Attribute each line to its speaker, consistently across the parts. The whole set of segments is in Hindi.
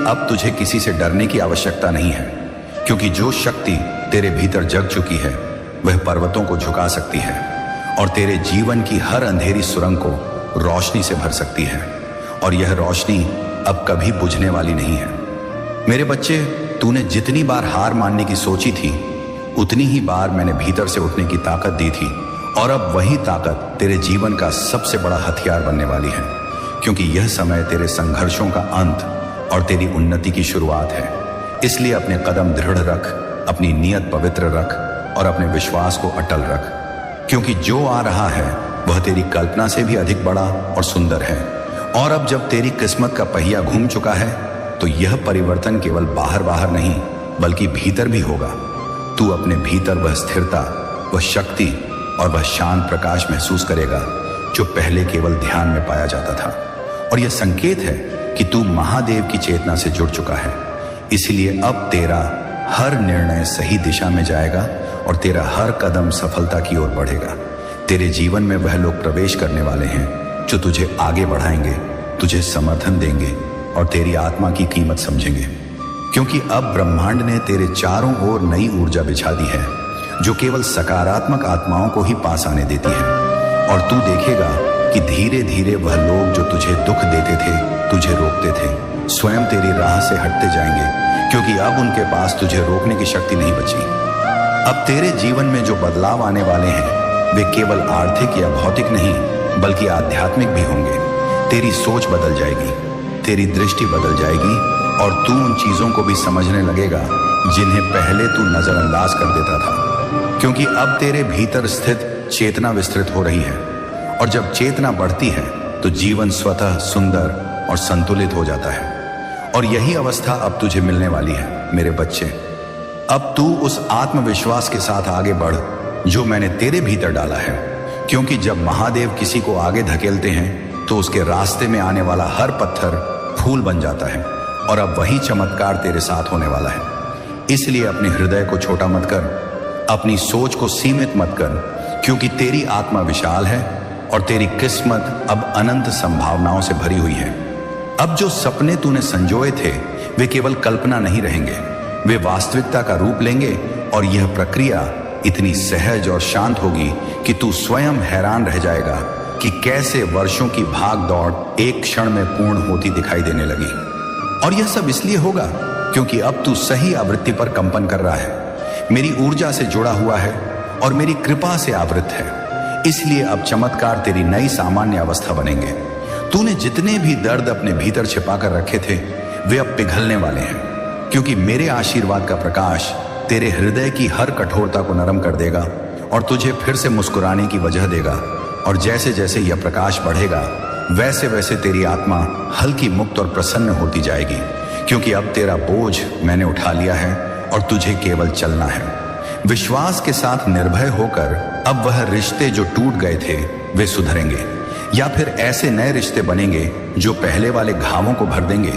Speaker 1: अब तुझे किसी से डरने की आवश्यकता नहीं है, क्योंकि जो शक्ति तेरे भीतर जग चुकी है वह पर्वतों को झुका सकती है और तेरे जीवन की हर अंधेरी सुरंग को रोशनी से भर सकती है। और यह रोशनी अब कभी बुझने वाली नहीं है। मेरे बच्चे, तूने जितनी बार हार मानने की सोची थी उतनी ही बार मैंने भीतर से उठने की ताकत दी थी, और अब वही ताकत तेरे जीवन का सबसे बड़ा हथियार बनने वाली है, क्योंकि यह समय तेरे संघर्षों का अंत और तेरी उन्नति की शुरुआत है। इसलिए अपने कदम दृढ़ रख, अपनी नीयत पवित्र रख और अपने विश्वास को अटल रख, क्योंकि जो आ रहा है वह तेरी कल्पना से भी अधिक बड़ा और सुंदर है। और अब जब तेरी किस्मत का पहिया घूम चुका है तो यह परिवर्तन केवल बाहर बाहर नहीं बल्कि भीतर भी होगा। तू अपने भीतर वह स्थिरता, वह शक्ति और वह शांत प्रकाश महसूस करेगा जो पहले केवल ध्यान में पाया जाता था। और यह संकेत है कि तू महादेव की चेतना से जुड़ चुका है। इसलिए अब तेरा हर निर्णय सही दिशा में जाएगा और तेरा हर कदम सफलता की ओर बढ़ेगा। तेरे जीवन में वह लोग प्रवेश करने वाले हैं जो तुझे आगे बढ़ाएंगे, तुझे समर्थन देंगे और तेरी आत्मा की कीमत समझेंगे, क्योंकि अब ब्रह्मांड ने तेरे चारों ओर नई ऊर्जा बिछा दी है जो केवल सकारात्मक आत्माओं को ही पास आने देती है। और तू देखेगा कि धीरे धीरे वह लोग जो तुझे दुख देते थे, तुझे रोकते थे, स्वयं तेरी राह से हटते जाएंगे, क्योंकि अब उनके पास तुझे रोकने की शक्ति नहीं बची। अब तेरे जीवन में जो बदलाव आने वाले हैं वे केवल आर्थिक या भौतिक नहीं बल्कि आध्यात्मिक भी होंगे। तेरी सोच बदल जाएगी, तेरी दृष्टि बदल जाएगी और तू उन चीजों को भी समझने लगेगा जिन्हें पहले तू नजरअंदाज कर देता था, क्योंकि अब तेरे भीतर स्थित चेतना विस्तृत हो रही है। और जब चेतना बढ़ती है तो जीवन स्वतः सुंदर और संतुलित हो जाता है। और यही अवस्था अब तुझे मिलने वाली है मेरे बच्चे। अब तू उस आत्मविश्वास के साथ आगे बढ़ जो मैंने तेरे भीतर डाला है, क्योंकि जब महादेव किसी को आगे धकेलते हैं तो उसके रास्ते में आने वाला हर पत्थर फूल बन जाता है। और अब वही चमत्कार तेरे साथ होने वाला है। इसलिए अपने हृदय को छोटा मत कर, अपनी सोच को सीमित मत कर, क्योंकि तेरी आत्मा विशाल है और तेरी किस्मत अब अनंत संभावनाओं से भरी हुई है। अब जो सपने तूने संजोए थे वे केवल कल्पना नहीं रहेंगे, वे वास्तविकता का रूप लेंगे। और यह प्रक्रिया इतनी सहज और शांत होगी कि तू स्वयं हैरान रह जाएगा कि कैसे वर्षों की भाग दौड़ एक क्षण में पूर्ण होती दिखाई देने लगी। और यह सब इसलिए होगा क्योंकि अब तू सही आवृत्ति पर कंपन कर रहा है, मेरी ऊर्जा से जुड़ा हुआ है और मेरी कृपा से आवृत है। इसलिए अब चमत्कार तेरी नई सामान्य अवस्था बनेंगे। तूने जितने भी दर्द अपने भीतर छिपा कर रखे थे वे अब पिघलने वाले हैं, क्योंकि मेरे आशीर्वाद का प्रकाश तेरे हृदय की हर कठोरता को नरम कर देगा और तुझे फिर से मुस्कुराने की वजह देगा। और जैसे जैसे यह प्रकाश बढ़ेगा वैसे वैसे तेरी आत्मा हल्की, मुक्त और प्रसन्न होती जाएगी, क्योंकि अब तेरा बोझ मैंने उठा लिया है और तुझे केवल चलना है। विश्वास के साथ निर्भय होकर अब वह रिश्ते जो टूट गए थे वे सुधरेंगे, या फिर ऐसे नए रिश्ते बनेंगे जो पहले वाले घावों को भर देंगे,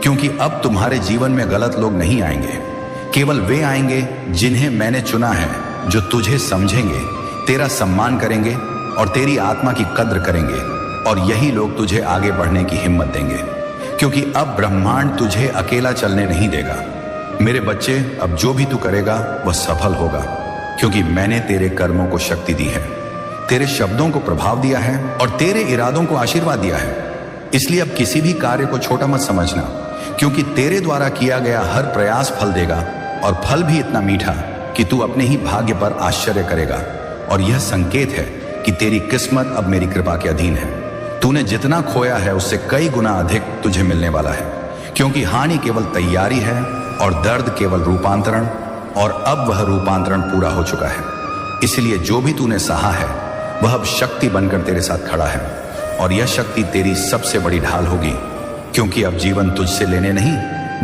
Speaker 1: क्योंकि अब तुम्हारे जीवन में गलत लोग नहीं आएंगे। केवल वे आएंगे जिन्हें मैंने चुना है, जो तुझे समझेंगे, तेरा सम्मान करेंगे और तेरी आत्मा की कद्र करेंगे। और यही लोग तुझे आगे बढ़ने की हिम्मत देंगे, क्योंकि अब ब्रह्मांड तुझे अकेला चलने नहीं देगा। मेरे बच्चे, अब जो भी तू करेगा वह सफल होगा, क्योंकि मैंने तेरे कर्मों को शक्ति दी है, तेरे शब्दों को प्रभाव दिया है और तेरे इरादों को आशीर्वाद दिया है। इसलिए अब किसी भी कार्य को छोटा मत समझना, क्योंकि तेरे द्वारा किया गया हर प्रयास फल देगा, और फल भी इतना मीठा कि तू अपने ही भाग्य पर आश्चर्य करेगा। और यह संकेत है कि तेरी किस्मत अब मेरी कृपा के अधीन है। तूने जितना खोया है उससे कई गुना अधिक तुझे मिलने वाला है, क्योंकि हानि केवल तैयारी है और दर्द केवल रूपांतरण, और अब वह रूपांतरण पूरा हो चुका है। इसलिए जो भी तूने सहा है वह अब शक्ति बनकर तेरे साथ खड़ा है, और यह शक्ति तेरी सबसे बड़ी ढाल होगी, क्योंकि अब जीवन तुझसे लेने नहीं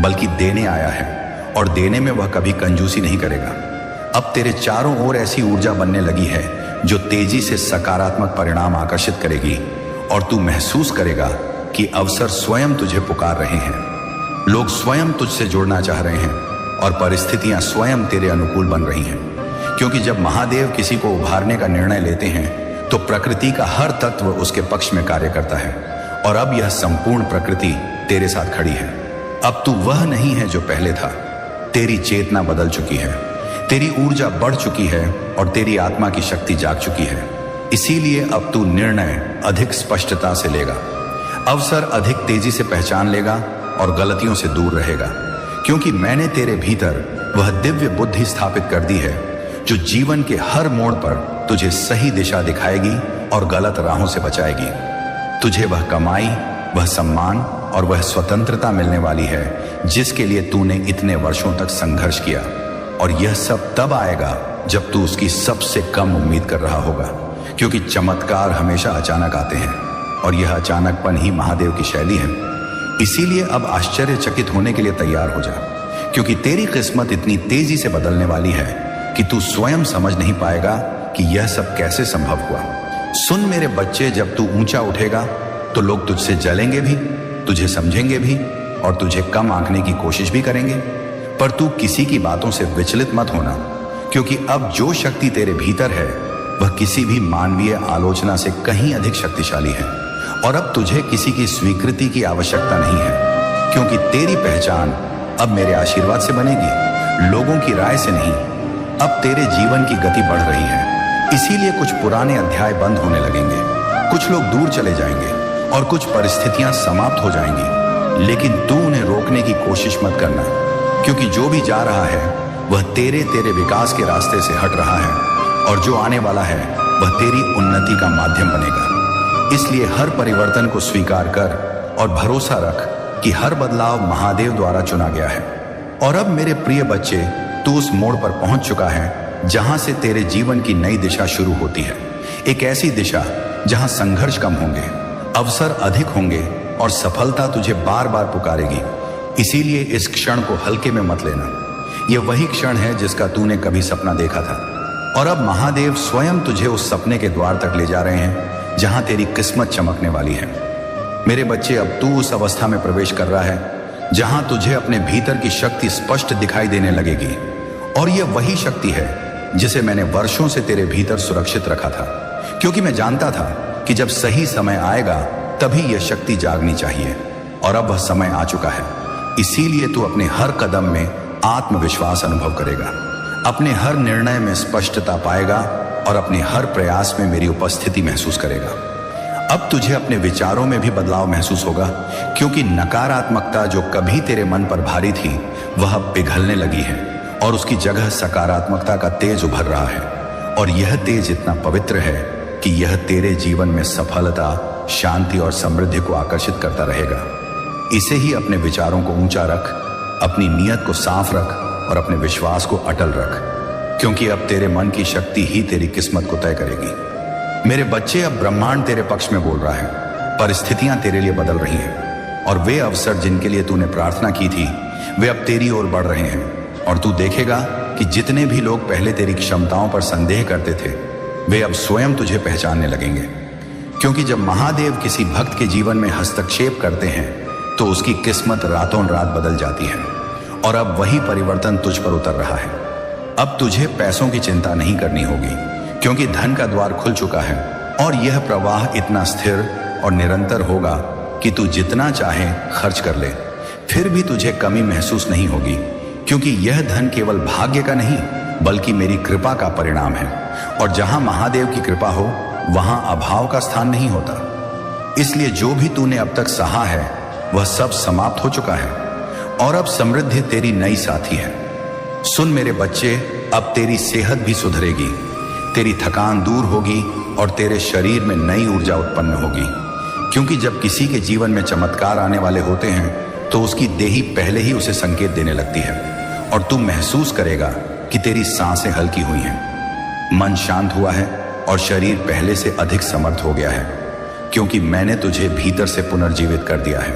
Speaker 1: बल्कि देने आया है, और देने में वह कभी कंजूसी नहीं करेगा। अब तेरे चारों ओर ऐसी ऊर्जा बनने लगी है जो तेजी से सकारात्मक परिणाम आकर्षित करेगी, और तू महसूस करेगा कि अवसर स्वयं तुझे पुकार रहे हैं, लोग स्वयं तुझसे जुड़ना चाह रहे हैं और परिस्थितियां स्वयं तेरे अनुकूल बन रही हैं। क्योंकि जब महादेव किसी को उभारने का निर्णय लेते हैं तो प्रकृति का हर तत्व उसके पक्ष में कार्य करता है, और अब यह संपूर्ण प्रकृति तेरे साथ खड़ी है। अब तू वह नहीं है जो पहले था। तेरी चेतना बदल चुकी है, तेरी ऊर्जा बढ़ चुकी है और तेरी आत्मा की शक्ति जाग चुकी है। इसीलिए अब तू निर्णय अधिक स्पष्टता से लेगा, अवसर अधिक तेजी से पहचान लेगा और गलतियों से दूर रहेगा, क्योंकि मैंने तेरे भीतर वह दिव्य बुद्धि स्थापित कर दी है जो जीवन के हर मोड़ पर तुझे सही दिशा दिखाएगी और गलत राहों से बचाएगी। तुझे वह कमाई, वह सम्मान और वह स्वतंत्रता मिलने वाली है जिसके लिए तूने इतने वर्षों तक संघर्ष किया, और यह सब तब आएगा जब तू उसकी सबसे कम उम्मीद कर रहा होगा, क्योंकि चमत्कार हमेशा अचानक आते हैं और यह अचानकपन ही महादेव की शैली है। इसीलिए अब आश्चर्यचकित होने के लिए तैयार हो जा, क्योंकि तेरी किस्मत इतनी तेजी से बदलने वाली है कि तू स्वयं समझ नहीं पाएगा कि यह सब कैसे संभव हुआ। सुन मेरे बच्चे, जब तू ऊंचा उठेगा तो लोग तुझसे जलेंगे भी, तुझे समझेंगे भी और तुझे कम आंकने की कोशिश भी करेंगे, पर तू किसी की बातों से विचलित मत होना, क्योंकि अब जो शक्ति तेरे भीतर है वह किसी भी मानवीय आलोचना से कहीं अधिक शक्तिशाली है। और अब तुझे किसी की स्वीकृति की आवश्यकता नहीं है, क्योंकि तेरी पहचान अब मेरे आशीर्वाद से बनेगी, लोगों की राय से नहीं। अब तेरे जीवन की गति बढ़ रही है, इसीलिए कुछ पुराने अध्याय बंद होने लगेंगे, कुछ लोग दूर चले जाएंगे और कुछ परिस्थितियां समाप्त हो जाएंगी, लेकिन तू उन्हें रोकने की कोशिश मत करना, क्योंकि जो भी जा रहा है वह तेरे विकास के रास्ते से हट रहा है, और जो आने वाला है वह तेरी उन्नति का माध्यम बनेगा। इसलिए हर परिवर्तन को स्वीकार कर और भरोसा रख कि हर बदलाव महादेव द्वारा चुना गया है। और अब मेरे प्रिय बच्चे, तू उस मोड़ पर पहुंच चुका है जहां से तेरे जीवन की नई दिशा शुरू होती है, एक ऐसी दिशा जहां संघर्ष कम होंगे, अवसर अधिक होंगे और सफलता तुझे बार बार पुकारेगी। इसीलिए इस क्षण को हल्के में मत लेना, यह वही क्षण है जिसका तूने कभी सपना देखा था, और अब महादेव स्वयं तुझे उस सपने के द्वार तक ले जा रहे हैं जहां तेरी किस्मत चमकने वाली है। मेरे बच्चे, अब तू उस अवस्था में प्रवेश कर रहा है जहां तुझे अपने भीतर की शक्ति स्पष्ट दिखाई देने लगेगी, और यह वही शक्ति है जिसे मैंने वर्षों से तेरे भीतर सुरक्षित रखा था, क्योंकि मैं जानता था कि जब सही समय आएगा तभी यह शक्ति जागनी चाहिए, और अब वह समय आ चुका है। इसीलिए तू अपने हर कदम में आत्मविश्वास अनुभव करेगा, अपने हर निर्णय में स्पष्टता पाएगा और अपने हर प्रयास में मेरी उपस्थिति महसूस करेगा। अब तुझे अपने विचारों में भी बदलाव महसूस होगा, क्योंकि नकारात्मकता जो कभी तेरे मन पर भारी थी वह अब पिघलने लगी है, और उसकी जगह सकारात्मकता का तेज उभर रहा है, और यह तेज इतना पवित्र है कि यह तेरे जीवन में सफलता, शांति और समृद्धि को आकर्षित करता रहेगा। इसे ही अपने विचारों को ऊंचा रख, अपनी नीयत को साफ रख और अपने विश्वास को अटल रख, क्योंकि अब तेरे मन की शक्ति ही तेरी किस्मत को तय करेगी। मेरे बच्चे, अब ब्रह्मांड तेरे पक्ष में बोल रहा है, परिस्थितियां तेरे लिए बदल रही हैं, और वे अवसर जिनके लिए तूने प्रार्थना की थी वे अब तेरी ओर बढ़ रहे हैं, और तू देखेगा कि जितने भी लोग पहले तेरी क्षमताओं पर संदेह करते थे वे अब स्वयं तुझे पहचानने लगेंगे, क्योंकि जब महादेव किसी भक्त के जीवन में हस्तक्षेप करते हैं तो उसकी किस्मत रातों रात बदल जाती है, और अब वही परिवर्तन तुझ पर उतर रहा है। अब तुझे पैसों की चिंता नहीं करनी होगी, क्योंकि धन का द्वार खुल चुका है, और यह प्रवाह इतना स्थिर और निरंतर होगा कि तू जितना चाहे खर्च कर ले, फिर भी तुझे कमी महसूस नहीं होगी, क्योंकि यह धन केवल भाग्य का नहीं बल्कि मेरी कृपा का परिणाम है, और जहां महादेव की कृपा हो वहां अभाव का स्थान नहीं होता। इसलिए जो भी तूने अब तक सहा है वह सब समाप्त हो चुका है, और अब समृद्धि तेरी नई साथी है। सुन मेरे बच्चे, अब तेरी सेहत भी सुधरेगी, तेरी थकान दूर होगी और तेरे शरीर में नई ऊर्जा उत्पन्न होगी, क्योंकि जब किसी के जीवन में चमत्कार आने वाले होते हैं तो उसकी देही पहले ही उसे संकेत देने लगती है, और तू महसूस करेगा कि तेरी सांसें हल्की हुई हैं, मन शांत हुआ है और शरीर पहले से अधिक समर्थ हो गया है, क्योंकि मैंने तुझे भीतर से पुनर्जीवित कर दिया है,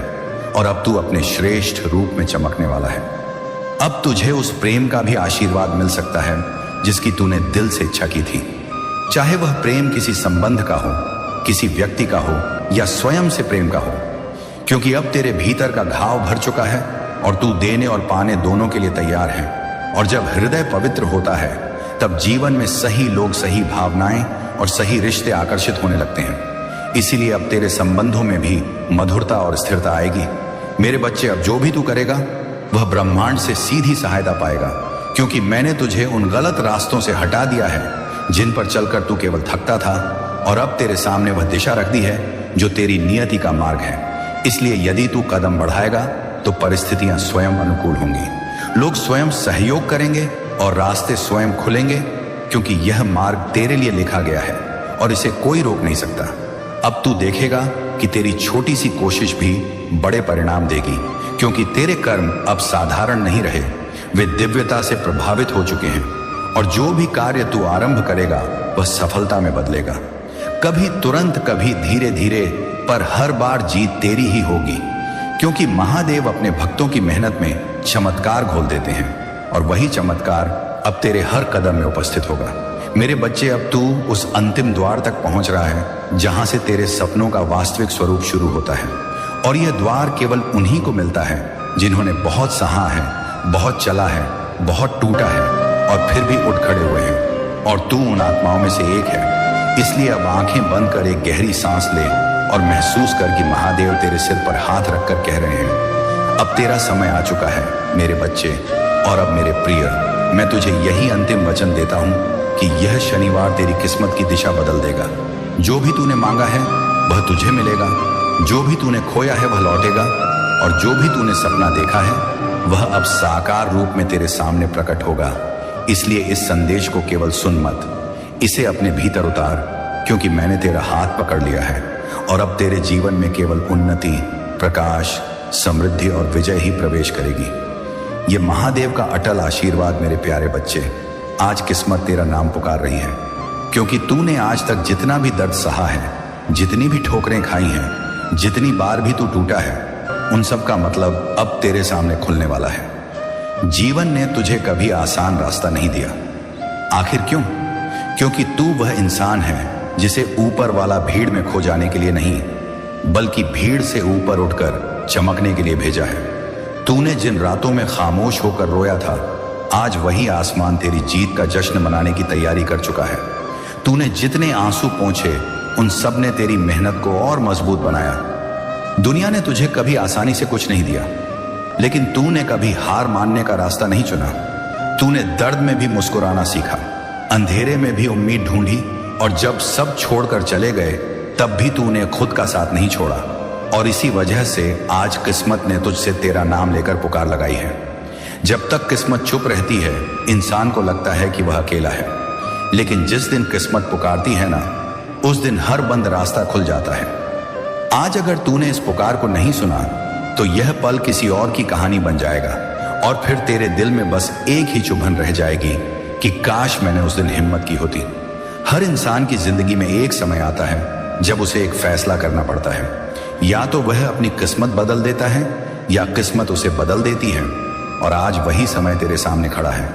Speaker 1: और अब तू अपने श्रेष्ठ रूप में चमकने वाला है। अब तुझे उस प्रेम का भी आशीर्वाद मिल सकता है जिसकी तूने दिल से इच्छा की थी, चाहे वह प्रेम किसी संबंध का हो, किसी व्यक्ति का हो या स्वयं से प्रेम का हो, क्योंकि अब तेरे भीतर का घाव भर चुका है और तू देने और पाने दोनों के लिए तैयार है। और जब हृदय पवित्र होता है तब जीवन में सही लोग, सही भावनाएं और सही रिश्ते आकर्षित होने लगते हैं। इसीलिए अब तेरे संबंधों में भी मधुरता और स्थिरता आएगी, मेरे बच्चे, अब जो भी तू करेगा वह ब्रह्मांड से सीधी सहायता पाएगा, क्योंकि मैंने तुझे उन गलत रास्तों से हटा दिया है जिन पर चलकर तू केवल थकता था, और अब तेरे सामने वह दिशा रख दी है जो तेरी नियति का मार्ग है। इसलिए यदि तू कदम बढ़ाएगा तो परिस्थितियां स्वयं अनुकूल होंगी, लोग स्वयं सहयोग करेंगे और रास्ते स्वयं खुलेंगे, क्योंकि यह मार्ग तेरे लिए लिखा गया है और इसे कोई रोक नहीं सकता। अब तू देखेगा कि तेरी छोटी सी कोशिश भी बड़े परिणाम देगी, क्योंकि तेरे कर्म अब साधारण नहीं रहे, वे दिव्यता से प्रभावित हो चुके हैं, और जो भी कार्य तू आरंभ करेगा वह सफलता में बदलेगा। कभी तुरंत, कभी धीरे धीरे, पर हर बार जीत तेरी ही होगी, क्योंकि महादेव अपने भक्तों की मेहनत में चमत्कार घोल देते हैं, और वही चमत्कार अब तेरे हर कदम में उपस्थित होगा। मेरे बच्चे, अब तू उस अंतिम द्वार तक पहुंच रहा है जहां से तेरे सपनों का वास्तविक स्वरूप शुरू होता है, और यह द्वार केवल उन्हीं को मिलता है जिन्होंने बहुत सहा है, बहुत चला है, बहुत टूटा है और फिर भी उठ खड़े हुए हैं, और तू उन आत्माओं में से एक है। इसलिए अब आंखें बंद कर एक गहरी सांस ले और महसूस कर कि महादेव तेरे सिर पर हाथ रखकर कह रहे हैं, अब तेरा समय आ चुका है मेरे बच्चे। और अब मेरे प्रिय, मैं तुझे यही अंतिम वचन देता हूं कि यह शनिवार तेरी किस्मत की दिशा बदल देगा। जो भी तूने मांगा है वह तुझे मिलेगा, जो भी तूने खोया है वह लौटेगा, और जो भी तूने सपना देखा है वह अब साकार रूप में तेरे सामने प्रकट होगा। इसलिए इस संदेश को केवल सुन मत, इसे अपने भीतर उतार, क्योंकि मैंने तेरा हाथ पकड़ लिया है, और अब तेरे जीवन में केवल उन्नति, प्रकाश, समृद्धि और विजय ही प्रवेश करेगी। ये महादेव का अटल आशीर्वाद मेरे प्यारे बच्चे। आज किस्मत तेरा नाम पुकार रही है, क्योंकि तूने आज तक जितना भी दर्द सहा है, जितनी भी ठोकरें खाई हैं, जितनी बार भी तू टूटा है, उन सब का मतलब अब तेरे सामने खुलने वाला है। जीवन ने तुझे कभी आसान रास्ता नहीं दिया। आखिर क्यों? क्योंकि तू वह इंसान है जिसे ऊपर वाला भीड़ में खो जाने के लिए नहीं, बल्कि भीड़ से ऊपर उठकर चमकने के लिए भेजा है। तूने जिन रातों में खामोश होकर रोया था, आज वही आसमान तेरी जीत का जश्न मनाने की तैयारी कर चुका है। तूने जितने आंसू पोंछे, उन सब ने तेरी मेहनत को और मजबूत बनाया। दुनिया ने तुझे कभी आसानी से कुछ नहीं दिया, लेकिन तूने कभी हार मानने का रास्ता नहीं चुना। तूने दर्द में भी मुस्कुराना सीखा, अंधेरे में भी उम्मीद ढूंढी, और जब सब छोड़कर चले गए तब भी तूने खुद का साथ नहीं छोड़ा। और इसी वजह से आज किस्मत ने तुझसे तेरा नाम लेकर पुकार लगाई है। जब तक किस्मत चुप रहती है, इंसान को लगता है कि वह अकेला है, लेकिन जिस दिन किस्मत पुकारती है ना, उस दिन हर बंद रास्ता खुल जाता है। आज अगर तूने इस पुकार को नहीं सुना तो यह पल किसी और की कहानी बन जाएगा, और फिर तेरे दिल में बस एक ही चुभन रह जाएगी कि काश मैंने उस दिन हिम्मत की होती। हर इंसान की जिंदगी में एक समय आता है जब उसे एक फैसला करना पड़ता है, या तो वह अपनी किस्मत बदल देता है या किस्मत उसे बदल देती है, और आज वही समय तेरे सामने खड़ा है।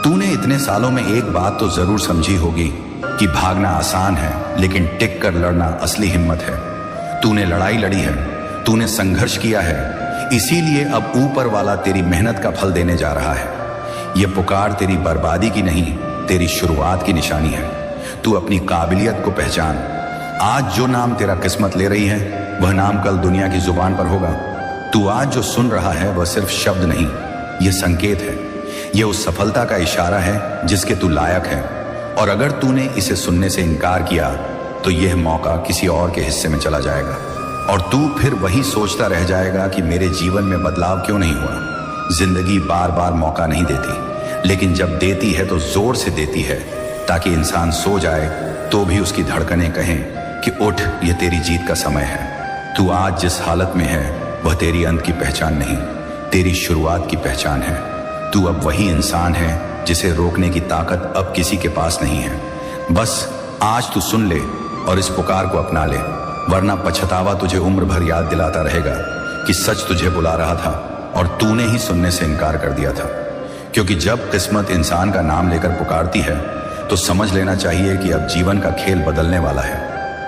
Speaker 1: तूने इतने सालों में एक बात तो जरूर समझी होगी कि भागना आसान है, लेकिन टिक कर लड़ना असली हिम्मत है। तूने लड़ाई लड़ी है, तूने संघर्ष किया है, इसीलिए अब ऊपर वाला तेरी मेहनत का फल देने जा रहा है। यह पुकार तेरी बर्बादी की नहीं, तेरी शुरुआत की निशानी है। तू अपनी काबिलियत को पहचान। आज जो नाम तेरा किस्मत ले रही है, वह नाम कल दुनिया की जुबान पर होगा। तू आज जो सुन रहा है वह सिर्फ शब्द नहीं, यह संकेत है। यह उस सफलता का इशारा है जिसके तू लायक है, और अगर तूने इसे सुनने से इनकार किया तो यह मौका किसी और के हिस्से में चला जाएगा, और तू फिर वही सोचता रह जाएगा कि मेरे जीवन में बदलाव क्यों नहीं हुआ। जिंदगी बार बार मौका नहीं देती, लेकिन जब देती है तो जोर से देती है, ताकि इंसान सो जाए तो भी उसकी धड़कनें कहें कि उठ, ये तेरी जीत का समय है। तू आज जिस हालत में है वह तेरी अंत की पहचान नहीं, तेरी शुरुआत की पहचान है। तू अब वही इंसान है जिसे रोकने की ताकत अब किसी के पास नहीं है। बस आज तू सुन ले और इस पुकार को अपना ले, वरना पछतावा तुझे उम्र भर याद दिलाता रहेगा कि सच तुझे बुला रहा था और तूने ही सुनने से इनकार कर दिया था। क्योंकि जब किस्मत इंसान का नाम लेकर पुकारती है तो समझ लेना चाहिए कि अब जीवन का खेल बदलने वाला है,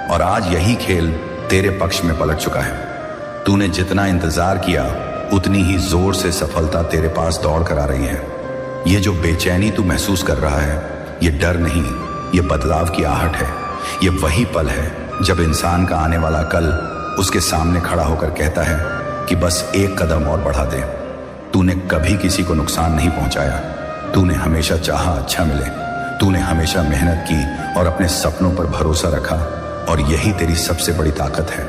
Speaker 1: और आज यही खेल तेरे पक्ष में पलट चुका है। तूने जितना इंतजार किया, उतनी ही जोर से सफलता तेरे पास दौड़ कर आ रही है। ये जो बेचैनी तू महसूस कर रहा है, ये डर नहीं, ये बदलाव की आहट है। ये वही पल है जब इंसान का आने वाला कल उसके सामने खड़ा होकर कहता है, कि बस एक कदम और बढ़ा दे। तूने कभी किसी को नुकसान नहीं पहुंचाया। तूने हमेशा चाहा अच्छा मिले। तूने हमेशा मेहनत की और अपने सपनों पर भरोसा रखा, और यही तेरी सबसे बड़ी ताकत है।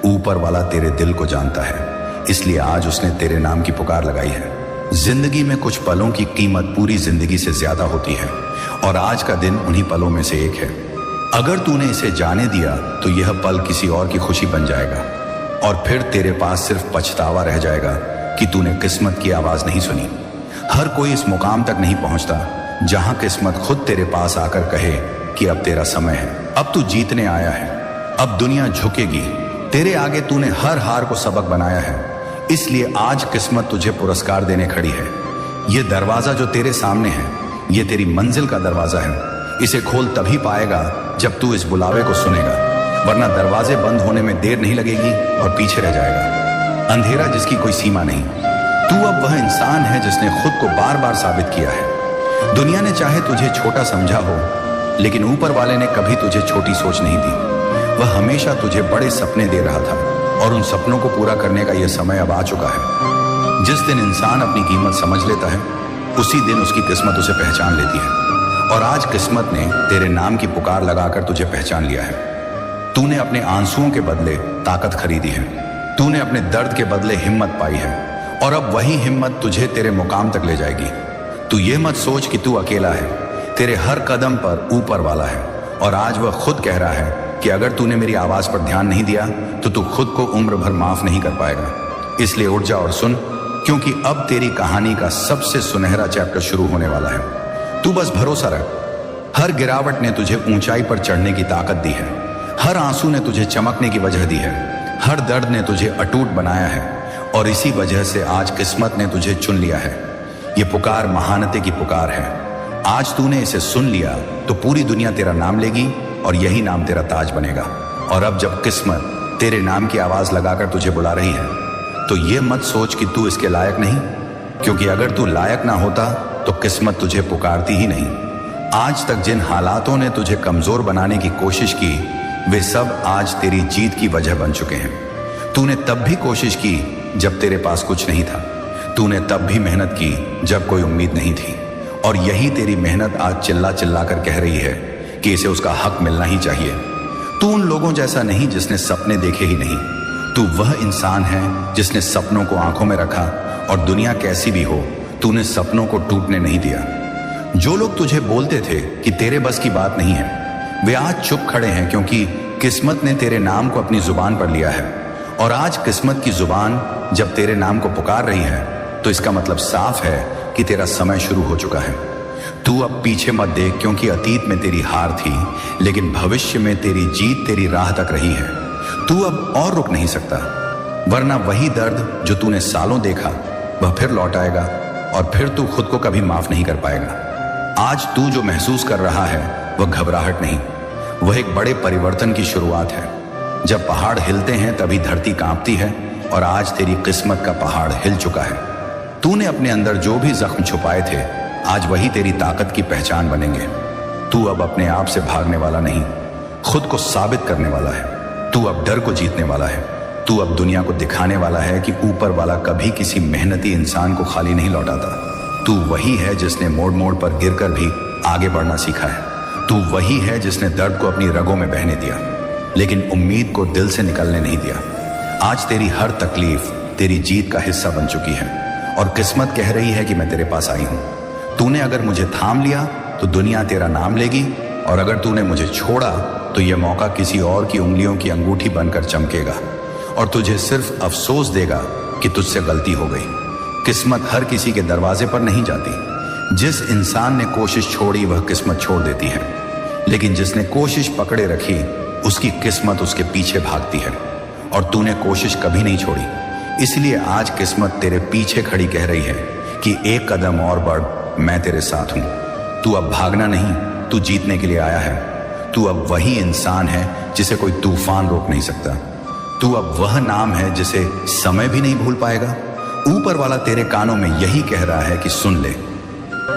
Speaker 1: ऊपर वाला तेरे दिल को जानता है, इसलिए आज उसने तेरे नाम की पुकार लगाई है। जिंदगी में कुछ पलों की कीमत पूरी जिंदगी से ज्यादा होती है, और आज का दिन उन्हीं पलों में से एक है। अगर तूने इसे जाने दिया तो यह पल किसी और की खुशी बन जाएगा, और फिर तेरे पास सिर्फ पछतावा रह जाएगा कि तूने किस्मत की आवाज नहीं सुनी। हर कोई इस मुकाम तक नहीं पहुंचता जहां किस्मत खुद तेरे पास आकर कहे कि अब तेरा समय है, अब तू जीतने आया है, अब दुनिया झुकेगी तेरे आगे। तूने हर हार को सबक बनाया है, इसलिए आज किस्मत तुझे पुरस्कार देने खड़ी है। ये दरवाजा जो तेरे सामने है, ये तेरी मंजिल का दरवाजा है। इसे खोल तभी पाएगा जब तू इस बुलावे को सुनेगा, वरना दरवाजे बंद होने में देर नहीं लगेगी और पीछे रह जाएगा। अंधेरा जिसकी कोई सीमा नहीं। तू अब वह इंसान है जिसने खुद को बार बार साबित किया है। दुनिया ने चाहे तुझे छोटा समझा हो, लेकिन ऊपर वाले ने कभी तुझे छोटी सोच नहीं दी। वह हमेशा तुझे बड़े सपने दे रहा था, और उन सपनों को पूरा करने का यह समय अब आ चुका है। जिस दिन इंसान अपनी कीमत समझ लेता है, उसी दिन उसकी किस्मत उसे पहचान लेती है। और आज किस्मत ने तेरे नाम की पुकार लगाकर तुझे पहचान लिया है। तूने अपने आंसुओं के बदले ताकत खरीदी है। तूने अपने दर्द के बदले हिम्मत पाई है, और अब वही हिम्मत तुझे तेरे मुकाम तक ले जाएगी। तू ये मत सोच कि तू अकेला है। तेरे हर कदम पर ऊपर वाला है, और आज वह खुद कह रहा है कि अगर तूने मेरी आवाज पर ध्यान नहीं दिया तो तू खुद को उम्र भर माफ नहीं कर पाएगा। इसलिए उठ जा और सुन, क्योंकि अब तेरी कहानी का सबसे सुनहरा चैप्टर शुरू होने वाला है। तू बस भरोसा रख। हर गिरावट ने तुझे ऊंचाई पर चढ़ने की ताकत दी है। हर आंसू ने तुझे चमकने की वजह दी है। हर दर्द ने तुझे अटूट बनाया है, और इसी वजह से आज किस्मत ने तुझे चुन लिया है। ये पुकार महानते की पुकार है। आज तूने इसे सुन लिया तो पूरी दुनिया तेरा नाम लेगी, और यही नाम तेरा ताज बनेगा। और अब जब किस्मत तेरे नाम की आवाज लगाकर तुझे बुला रही है, तो ये मत सोच कि तू इसके लायक नहीं, क्योंकि अगर तू लायक ना होता तो किस्मत तुझे पुकारती ही नहीं। आज तक जिन हालातों ने तुझे कमजोर बनाने की कोशिश की, वे सब आज तेरी जीत की वजह बन चुके हैं। तूने तब भी कोशिश की जब तेरे पास कुछ नहीं था। तूने तब भी मेहनत की जब कोई उम्मीद नहीं थी, और यही तेरी मेहनत आज चिल्ला चिल्ला कर कह रही है कि इसे उसका हक मिलना ही चाहिए। तू उन लोगों जैसा नहीं जिसने सपने देखे ही नहीं। तू वह इंसान है जिसने सपनों को आंखों में रखा, और दुनिया कैसी भी हो, तूने सपनों को टूटने नहीं दिया। जो लोग तुझे बोलते थे कि तेरे बस की बात नहीं है, वे आज चुप खड़े हैं, क्योंकि किस्मत ने तेरे नाम को अपनी जुबान पर लिया है। और आज किस्मत की जुबान जब तेरे नाम को पुकार रही है, तो इसका मतलब साफ है कि तेरा समय शुरू हो चुका है। तू अब पीछे मत देख, क्योंकि अतीत में तेरी हार थी, लेकिन भविष्य में तेरी जीत तेरी राह तक रही है। तू अब और रुक नहीं सकता, वरना वही दर्द जो तूने सालों देखा वह फिर लौट आएगा, और फिर तू खुद को कभी माफ नहीं कर पाएगा। आज तू जो महसूस कर रहा है वह घबराहट नहीं, वह एक बड़े परिवर्तन की शुरुआत है। जब पहाड़ हिलते हैं तभी धरती कांपती है, और आज तेरी किस्मत का पहाड़ हिल चुका है। तूने अपने अंदर जो भी जख्म छुपाए थे, आज वही तेरी ताकत की पहचान बनेंगे। तू अब अपने आप से भागने वाला नहीं, खुद को साबित करने वाला है। तू अब डर को जीतने वाला है। तू अब दुनिया को दिखाने वाला है कि ऊपर वाला कभी किसी मेहनती इंसान को खाली नहीं लौटाता। तू वही है जिसने मोड़ मोड़ पर गिरकर भी आगे बढ़ना सीखा है। तू वही है जिसने दर्द को अपनी रगों में बहने दिया, लेकिन उम्मीद को दिल से निकलने नहीं दिया। आज तेरी हर तकलीफ तेरी जीत का हिस्सा बन चुकी है, और किस्मत कह रही है कि मैं तेरे पास आई हूं। तूने अगर मुझे थाम लिया तो दुनिया तेरा नाम लेगी, और अगर तूने मुझे छोड़ा तो यह मौका किसी और की उंगलियों की अंगूठी बनकर चमकेगा, और तुझे सिर्फ अफसोस देगा कि तुझसे गलती हो गई। किस्मत हर किसी के दरवाजे पर नहीं जाती। जिस इंसान ने कोशिश छोड़ी वह किस्मत छोड़ देती है, लेकिन जिसने कोशिश पकड़े रखी उसकी किस्मत उसके पीछे भागती है। और तूने कोशिश कभी नहीं छोड़ी, इसलिए आज किस्मत तेरे पीछे खड़ी कह रही है कि एक कदम और बढ़, मैं तेरे साथ हूं। तू अब भागना नहीं, तू जीतने के लिए आया है। तू अब वही इंसान है जिसे कोई तूफान रोक नहीं सकता। तू अब वह नाम है जिसे समय भी नहीं भूल पाएगा। ऊपर वाला तेरे कानों में यही कह रहा है कि सुन ले,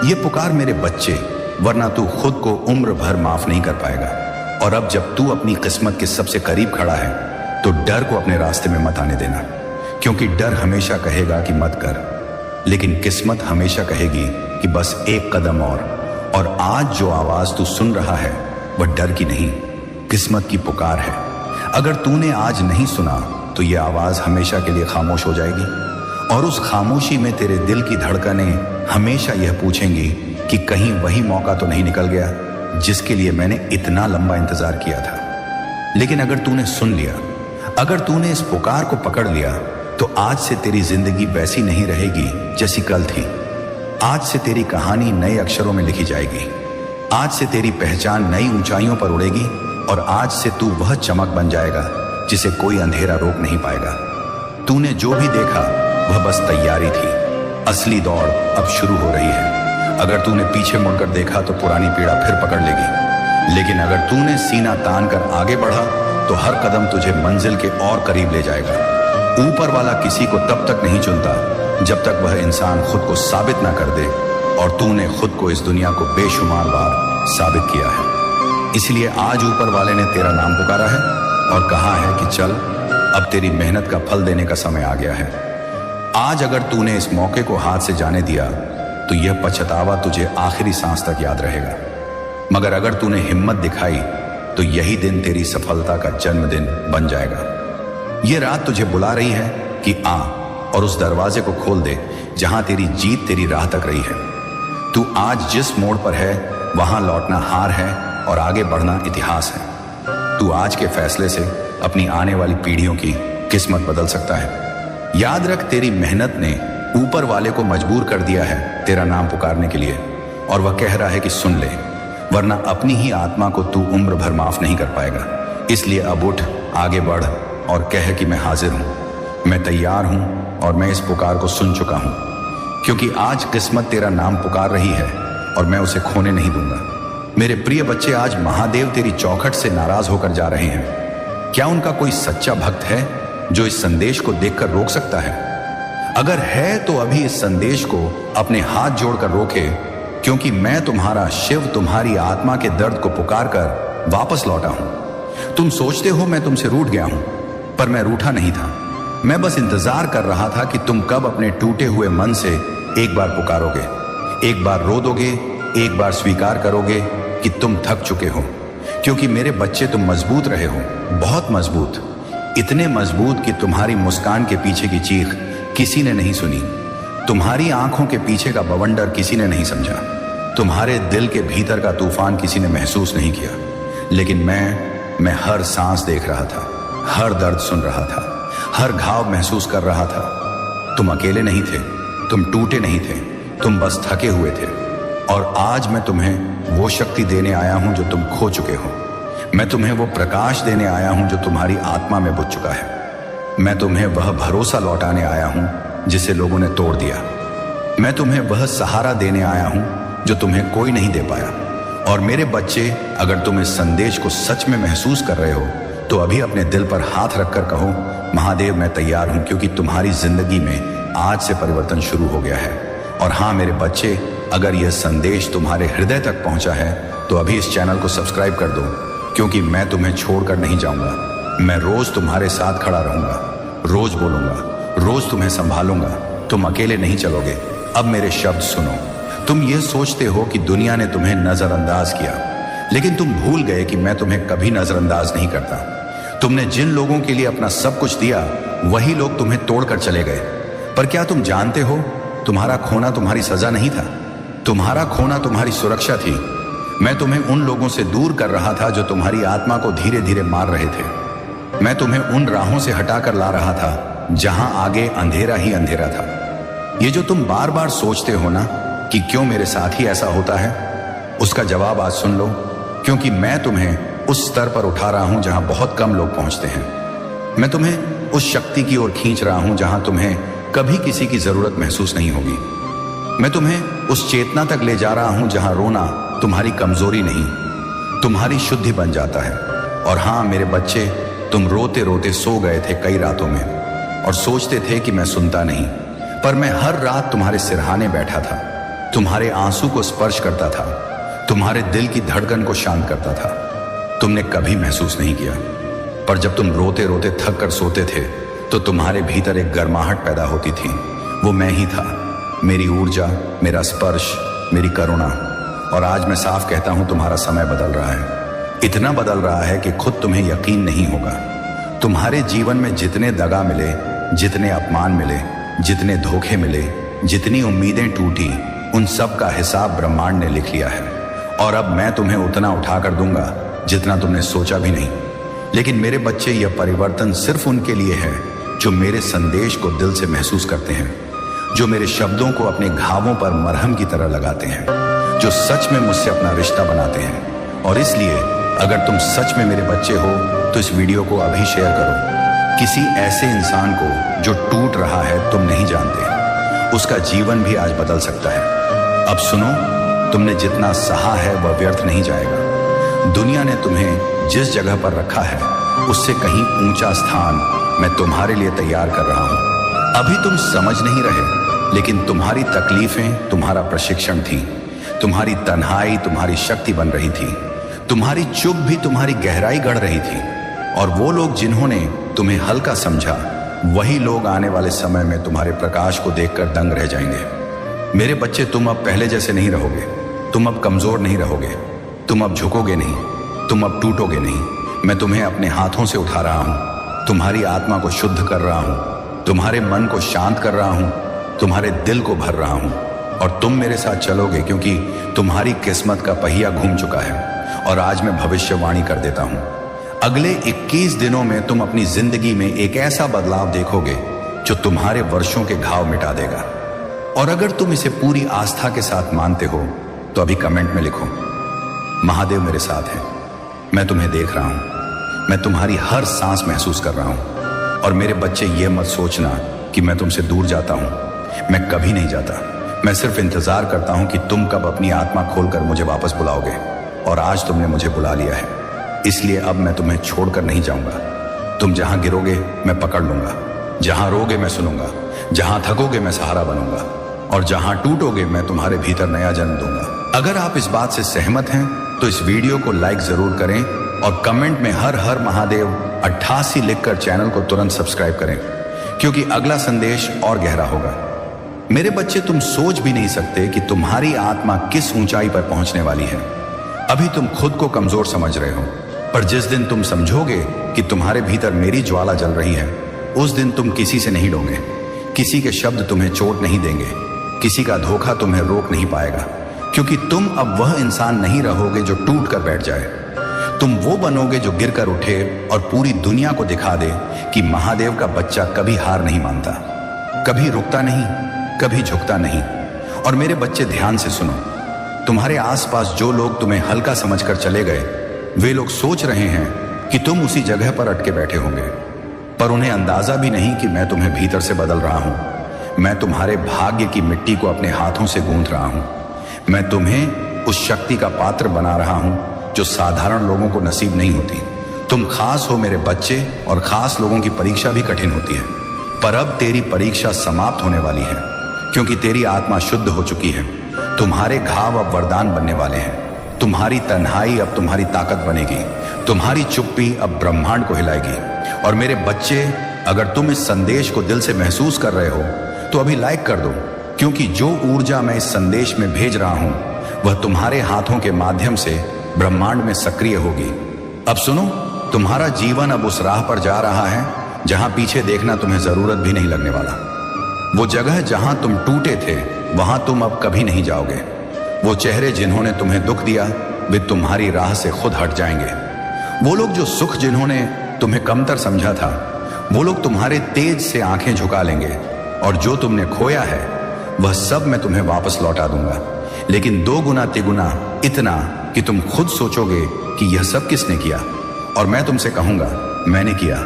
Speaker 1: ये पुकार मेरे बच्चे, वरना तू खुद को उम्र भर माफ नहीं कर पाएगा। और अब जब तू अपनी किस्मत के सबसे करीब खड़ा है, तो डर को अपने रास्ते में मत आने देना, क्योंकि डर हमेशा कहेगा कि मत कर, लेकिन किस्मत हमेशा कहेगी कि बस एक कदम और आज जो आवाज तू सुन रहा है वह डर की नहीं, किस्मत की पुकार है। अगर तूने आज नहीं सुना तो यह आवाज हमेशा के लिए खामोश हो जाएगी, और उस खामोशी में तेरे दिल की धड़कनें हमेशा यह पूछेंगी कि कहीं वही मौका तो नहीं निकल गया जिसके लिए मैंने इतना लंबा इंतजार किया था। लेकिन अगर तूने सुन लिया, अगर तूने इस पुकार को पकड़ लिया, तो आज से तेरी जिंदगी वैसी नहीं रहेगी जैसी कल थी। आज से तेरी कहानी नए अक्षरों में लिखी जाएगी। आज से तेरी पहचान नई ऊंचाइयों पर उड़ेगी, और आज से तू वह चमक बन जाएगा जिसे कोई अंधेरा रोक नहीं पाएगा। तूने जो भी देखा वह बस तैयारी थी, असली दौड़ अब शुरू हो रही है। अगर तूने पीछे मुड़कर देखा तो पुरानी पीड़ा फिर पकड़ लेगी, लेकिन अगर तूने सीना तान कर आगे बढ़ा तो हर कदम तुझे मंजिल के और करीब ले जाएगा। ऊपर वाला किसी को तब तक नहीं चुनता जब तक वह इंसान खुद को साबित ना कर दे, और तूने खुद को इस दुनिया को बेशुमार बार साबित किया है। इसलिए आज ऊपर वाले ने तेरा नाम पुकारा है और कहा है कि चल, अब तेरी मेहनत का फल देने का समय आ गया है। आज अगर तूने इस मौके को हाथ से जाने दिया तो यह पछतावा तुझे आखिरी सांस तक याद रहेगा, मगर अगर तूने हिम्मत दिखाई तो यही दिन तेरी सफलता का जन्मदिन बन जाएगा। यह रात तुझे बुला रही है कि आ और उस दरवाजे को खोल दे जहां तेरी जीत तेरी राह तक रही है। तू आज जिस मोड़ पर है वहां लौटना हार है और आगे बढ़ना इतिहास है। तू आज के फैसले से अपनी आने वाली पीढ़ियों की किस्मत बदल सकता है। याद रख, तेरी मेहनत ने ऊपर वाले को मजबूर कर दिया है तेरा नाम पुकारने के लिए, और वह कह रहा है कि सुन ले, वरना अपनी ही आत्मा को तू उम्र भर माफ नहीं कर पाएगा। इसलिए अब उठ, आगे बढ़ और कह कि मैं हाजिर हूं, मैं तैयार हूं और मैं इस पुकार को सुन चुका हूं, क्योंकि आज किस्मत तेरा नाम पुकार रही है और मैं उसे खोने नहीं दूंगा। मेरे प्रिय बच्चे, आज महादेव तेरी चौखट से नाराज होकर जा रहे हैं। क्या उनका कोई सच्चा भक्त है जो इस संदेश को देखकर रोक सकता है? अगर है तो अभी इस संदेश को अपने हाथ जोड़कर रोके, क्योंकि मैं तुम्हारा शिव तुम्हारी आत्मा के दर्द को पुकार कर वापस लौटा हूं। तुम सोचते हो मैं तुमसे रूठ गया हूं, पर मैं रूठा नहीं था। मैं बस इंतजार कर रहा था कि तुम कब अपने टूटे हुए मन से एक बार पुकारोगे, एक बार रो दोगे, एक बार स्वीकार करोगे कि तुम थक चुके हो। क्योंकि मेरे बच्चे, तुम मजबूत रहे हो, बहुत मजबूत, इतने मजबूत कि तुम्हारी मुस्कान के पीछे की चीख किसी ने नहीं सुनी, तुम्हारी आंखों के पीछे का बवंडर किसी ने नहीं समझा, तुम्हारे दिल के भीतर का तूफान किसी ने महसूस नहीं किया। लेकिन मैं हर सांस देख रहा था, हर दर्द सुन रहा था, हर घाव महसूस कर रहा था। तुम अकेले नहीं थे, तुम टूटे नहीं थे, तुम बस थके हुए थे। और आज मैं तुम्हें वो शक्ति देने आया हूं जो तुम खो चुके हो। मैं तुम्हें वो प्रकाश देने आया हूं जो तुम्हारी आत्मा में बुझ चुका है। मैं तुम्हें वह भरोसा लौटाने आया हूं जिसे लोगों ने तोड़ दिया। मैं तुम्हें वह सहारा देने आया हूं जो तुम्हें कोई नहीं दे पाया। और मेरे बच्चे, अगर तुम इस संदेश को सच में महसूस कर रहे हो तो अभी अपने दिल पर हाथ रखकर कहो, महादेव मैं तैयार हूं, क्योंकि तुम्हारी जिंदगी में आज से परिवर्तन शुरू हो गया है। और हाँ मेरे बच्चे, अगर यह संदेश तुम्हारे हृदय तक पहुंचा है तो अभी इस चैनल को सब्सक्राइब कर दो, क्योंकि मैं तुम्हें छोड़कर नहीं जाऊंगा। मैं रोज तुम्हारे साथ खड़ा रहूंगा, रोज बोलूंगा, रोज तुम्हें संभालूंगा। तुम अकेले नहीं चलोगे। अब मेरे शब्द सुनो। तुम ये सोचते हो कि दुनिया ने तुम्हें नजरअंदाज किया, लेकिन तुम भूल गए कि मैं तुम्हें कभी नजरअंदाज नहीं करता। तुमने जिन लोगों के लिए अपना सब कुछ दिया, वही लोग तुम्हें तोड़कर चले गए। पर क्या तुम जानते हो, तुम्हारा खोना तुम्हारी सजा नहीं था, तुम्हारा खोना तुम्हारी सुरक्षा थी। मैं तुम्हें उन लोगों से दूर कर रहा था जो तुम्हारी आत्मा को धीरे धीरे मार रहे थे। मैं तुम्हें उन राहों से हटाकर ला रहा था जहां आगे अंधेरा ही अंधेरा था। ये जो तुम बार बार सोचते हो ना कि क्यों मेरे साथ ही ऐसा होता है, उसका जवाब आज सुन लो। क्योंकि मैं तुम्हें उस स्तर पर उठा रहा हूं जहां बहुत कम लोग पहुंचते हैं। मैं तुम्हें उस शक्ति की ओर खींच रहा हूं जहां तुम्हें कभी किसी की जरूरत महसूस नहीं होगी। मैं तुम्हें उस चेतना तक ले जा रहा हूं जहां रोना तुम्हारी कमजोरी नहीं, तुम्हारी शुद्धि बन जाता है। और हां मेरे बच्चे, तुम रोते रोते सो गए थे कई रातों में और सोचते थे कि मैं सुनता नहीं, पर मैं हर रात तुम्हारे सिरहाने बैठा था, तुम्हारे आंसू को स्पर्श करता था, तुम्हारे दिल की धड़कन को शांत करता था। तुमने कभी महसूस नहीं किया, पर जब तुम रोते रोते थक कर सोते थे तो तुम्हारे भीतर एक गर्माहट पैदा होती थी। वो मैं ही था, मेरी ऊर्जा, मेरा स्पर्श, मेरी करुणा। और आज मैं साफ कहता हूं, तुम्हारा समय बदल रहा है। इतना बदल रहा है कि खुद तुम्हें यकीन नहीं होगा। तुम्हारे जीवन में जितने दगा मिले, जितने अपमान मिले, जितने धोखे मिले, जितनी उम्मीदें टूटी, उन सब का हिसाब ब्रह्मांड ने लिख लिया है। और अब मैं तुम्हें उतना उठाकर दूंगा जितना तुमने सोचा भी नहीं। लेकिन मेरे बच्चे, यह परिवर्तन सिर्फ उनके लिए है जो मेरे संदेश को दिल से महसूस करते हैं, जो मेरे शब्दों को अपने घावों पर मरहम की तरह लगाते हैं, जो सच में मुझसे अपना रिश्ता बनाते हैं। और इसलिए अगर तुम सच में मेरे बच्चे हो तो इस वीडियो को अभी शेयर करो। किसी ऐसे इंसान को जो टूट रहा है, तुम नहीं जानते, उसका जीवन भी आज बदल सकता है। अब सुनो, तुमने जितना सहा है वह व्यर्थ नहीं जाएगा। दुनिया ने तुम्हें जिस जगह पर रखा है उससे कहीं ऊंचा स्थान मैं तुम्हारे लिए तैयार कर रहा हूं। अभी तुम समझ नहीं रहे, लेकिन तुम्हारी तकलीफें तुम्हारा प्रशिक्षण थी। तुम्हारी तन्हाई तुम्हारी शक्ति बन रही थी। तुम्हारी चुप भी तुम्हारी गहराई गढ़ रही थी। और वो लोग जिन्होंने तुम्हें हल्का समझा, वही लोग आने वाले समय में तुम्हारे प्रकाश को देखकर दंग रह जाएंगे। मेरे बच्चे, तुम अब पहले जैसे नहीं रहोगे। तुम अब कमजोर नहीं रहोगे। तुम अब झुकोगे नहीं। तुम अब टूटोगे नहीं। मैं तुम्हें अपने हाथों से उठा रहा हूं। तुम्हारी आत्मा को शुद्ध कर रहा हूं। तुम्हारे मन को शांत कर रहा हूं। तुम्हारे दिल को भर रहा हूं। और तुम मेरे साथ चलोगे, क्योंकि तुम्हारी किस्मत का पहिया घूम चुका है। और आज मैं भविष्यवाणी कर देता हूं, अगले 21 दिनों में तुम अपनी जिंदगी में एक ऐसा बदलाव देखोगे जो तुम्हारे वर्षों के घाव मिटा देगा। और अगर तुम इसे पूरी आस्था के साथ मानते हो तो अभी कमेंट में लिखो, महादेव मेरे साथ है, मैं तुम्हें देख रहा हूं, मैं तुम्हारी हर सांस महसूस कर रहा हूं। और मेरे बच्चे, ये मत सोचना कि मैं तुमसे दूर जाता हूं। मैं कभी नहीं जाता। मैं सिर्फ इंतजार करता हूं कि तुम कब अपनी आत्मा खोलकर मुझे वापस बुलाओगे। और आज तुमने मुझे बुला लिया है, इसलिए अब मैं तुम्हें छोड़कर नहीं जाऊंगा। तुम जहां गिरोगे मैं पकड़ लूंगा, जहां रोगे मैं सुनूंगा, जहां थकोगे मैं सहारा बनूंगा, और जहां टूटोगे मैं तुम्हारे भीतर नया जन्म दूंगा। अगर आप इस बात से सहमत हैं तो इस वीडियो को लाइक जरूर करें और कमेंट में हर हर महादेव 88 लिखकर चैनल को तुरंत सब्सक्राइब करें, क्योंकि अगला संदेश और गहरा होगा। मेरे बच्चे, तुम सोच भी नहीं सकते कि तुम्हारी आत्मा किस ऊंचाई पर पहुंचने वाली है। अभी तुम खुद को कमजोर समझ रहे हो, पर जिस दिन तुम समझोगे कि तुम्हारे भीतर मेरी ज्वाला जल रही है, उस दिन तुम किसी से नहीं डरोगे। किसी के शब्द तुम्हें चोट नहीं देंगे। किसी का धोखा तुम्हें रोक नहीं पाएगा, क्योंकि तुम अब वह इंसान नहीं रहोगे जो टूट कर बैठ जाए। तुम वो बनोगे जो गिरकर उठे और पूरी दुनिया को दिखा दे कि महादेव का बच्चा कभी हार नहीं मानता, कभी रुकता नहीं, कभी झुकता नहीं। और मेरे बच्चे, ध्यान से सुनो, तुम्हारे आसपास जो लोग तुम्हें हल्का समझकर चले गए, वे लोग सोच रहे हैं कि तुम उसी जगह पर अटके बैठे होंगे, पर उन्हें अंदाजा भी नहीं कि मैं तुम्हें भीतर से बदल रहा हूं। मैं तुम्हारे भाग्य की मिट्टी को अपने हाथों से गूंथ रहा हूं। मैं तुम्हें उस शक्ति का पात्र बना रहा हूं जो साधारण लोगों को नसीब नहीं होती। तुम खास हो मेरे बच्चे, और खास लोगों की परीक्षा भी कठिन होती है। पर अब तेरी परीक्षा समाप्त होने वाली है, क्योंकि तेरी आत्मा शुद्ध हो चुकी है। तुम्हारे घाव अब वरदान बनने वाले हैं। तुम्हारी तन्हाई अब तुम्हारी ताकत बनेगी। तुम्हारी चुप्पी अब ब्रह्मांड को हिलाएगी। और मेरे बच्चे, अगर तुम इस संदेश को दिल से महसूस कर रहे हो तो अभी लाइक कर दो, क्योंकि जो ऊर्जा मैं इस संदेश में भेज रहा हूं वह तुम्हारे हाथों के माध्यम से ब्रह्मांड में सक्रिय होगी। अब सुनो, तुम्हारा जीवन अब उस राह पर जा रहा है जहां पीछे देखना तुम्हें जरूरत भी नहीं लगने वाला। वो जगह जहां तुम टूटे थे, वहां तुम अब कभी नहीं जाओगे। वो चेहरे जिन्होंने तुम्हें दुख दिया, वे तुम्हारी राह से खुद हट जाएंगे। वो लोग जो सुख जिन्होंने तुम्हें कमतर समझा था, वो लोग तुम्हारे तेज से आंखें झुका लेंगे। और जो तुमने खोया है वह सब मैं तुम्हें वापस लौटा दूंगा, लेकिन 2 गुना तिगुना, इतना कि तुम खुद सोचोगे कि यह सब किसने किया। और मैं तुमसे कहूंगा, मैंने किया,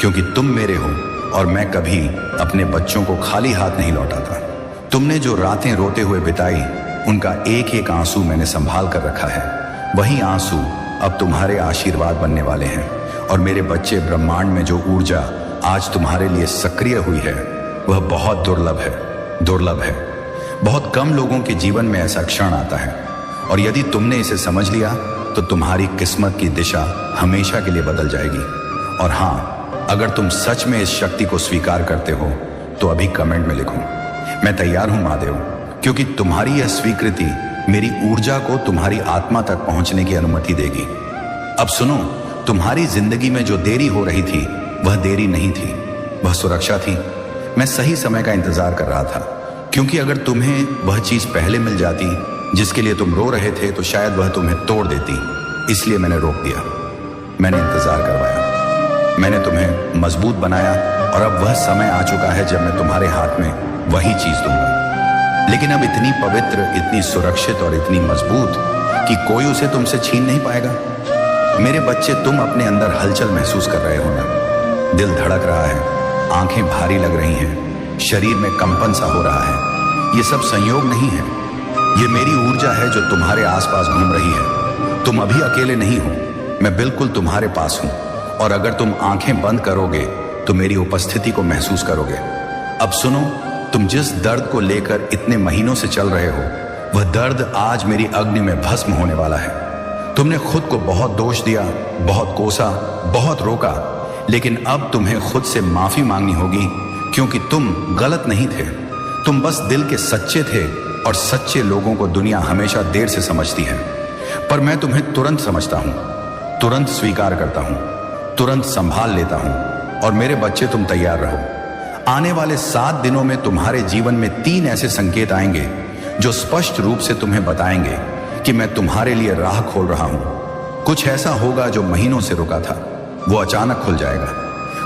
Speaker 1: क्योंकि तुम मेरे हो और मैं कभी अपने बच्चों को खाली हाथ नहीं लौटाता। तुमने जो रातें रोते हुए बिताई, उनका एक एक आंसू मैंने संभाल कर रखा है। वही आंसू अब तुम्हारे आशीर्वाद बनने वाले हैं। और मेरे बच्चे, ब्रह्मांड में जो ऊर्जा आज तुम्हारे लिए सक्रिय हुई है वह बहुत दुर्लभ है। दुर्लभ है। बहुत कम लोगों के जीवन में ऐसा क्षण आता है, और यदि तुमने इसे समझ लिया तो तुम्हारी किस्मत की दिशा हमेशा के लिए बदल जाएगी। और हाँ, अगर तुम सच में इस शक्ति को स्वीकार करते हो तो अभी कमेंट में लिखो, मैं तैयार हूं महादेव, क्योंकि तुम्हारी यह स्वीकृति मेरी ऊर्जा को तुम्हारी आत्मा तक पहुंचने की अनुमति देगी। अब सुनो, तुम्हारी जिंदगी में जो देरी हो रही थी वह देरी नहीं थी, वह सुरक्षा थी। मैं सही समय का इंतजार कर रहा था, क्योंकि अगर तुम्हें वह चीज पहले मिल जाती जिसके लिए तुम रो रहे थे तो शायद वह तुम्हें तोड़ देती। इसलिए मैंने रोक दिया, मैंने इंतजार करवाया, मैंने तुम्हें मजबूत बनाया और अब वह समय आ चुका है जब मैं तुम्हारे हाथ में वही चीज दूंगा। लेकिन अब इतनी पवित्र, इतनी सुरक्षित और इतनी मजबूत कि कोई उसे तुमसे छीन नहीं पाएगा। मेरे बच्चे, तुम अपने अंदर हलचल महसूस कर रहे हो ना? दिल धड़क रहा है, आंखें भारी लग रही हैं, शरीर में कंपन सा हो रहा है। ये सब संयोग नहीं है, ये मेरी ऊर्जा है जो तुम्हारे आसपास घूम रही है। तुम अभी अकेले नहीं हो, मैं बिल्कुल तुम्हारे पास हूं। और अगर तुम आंखें बंद करोगे तो मेरी उपस्थिति को महसूस करोगे। अब सुनो, तुम जिस दर्द को लेकर इतने महीनों से चल रहे हो, वह दर्द आज मेरी अग्नि में भस्म होने वाला है। तुमने खुद को बहुत दोष दिया, बहुत कोसा, बहुत रोका, लेकिन अब तुम्हें खुद से माफी मांगनी होगी, क्योंकि तुम गलत नहीं थे। तुम बस दिल के सच्चे थे, और सच्चे लोगों को दुनिया हमेशा देर से समझती है। पर मैं तुम्हें तुरंत समझता हूं, तुरंत स्वीकार करता हूं, तुरंत संभाल लेता हूं। और मेरे बच्चे, तुम तैयार रहो। आने वाले 7 दिनों में तुम्हारे जीवन में 3 ऐसे संकेत आएंगे जो स्पष्ट रूप से तुम्हें बताएंगे कि मैं तुम्हारे लिए राह खोल रहा हूं। कुछ ऐसा होगा जो महीनों से रुका था, वो अचानक खुल जाएगा।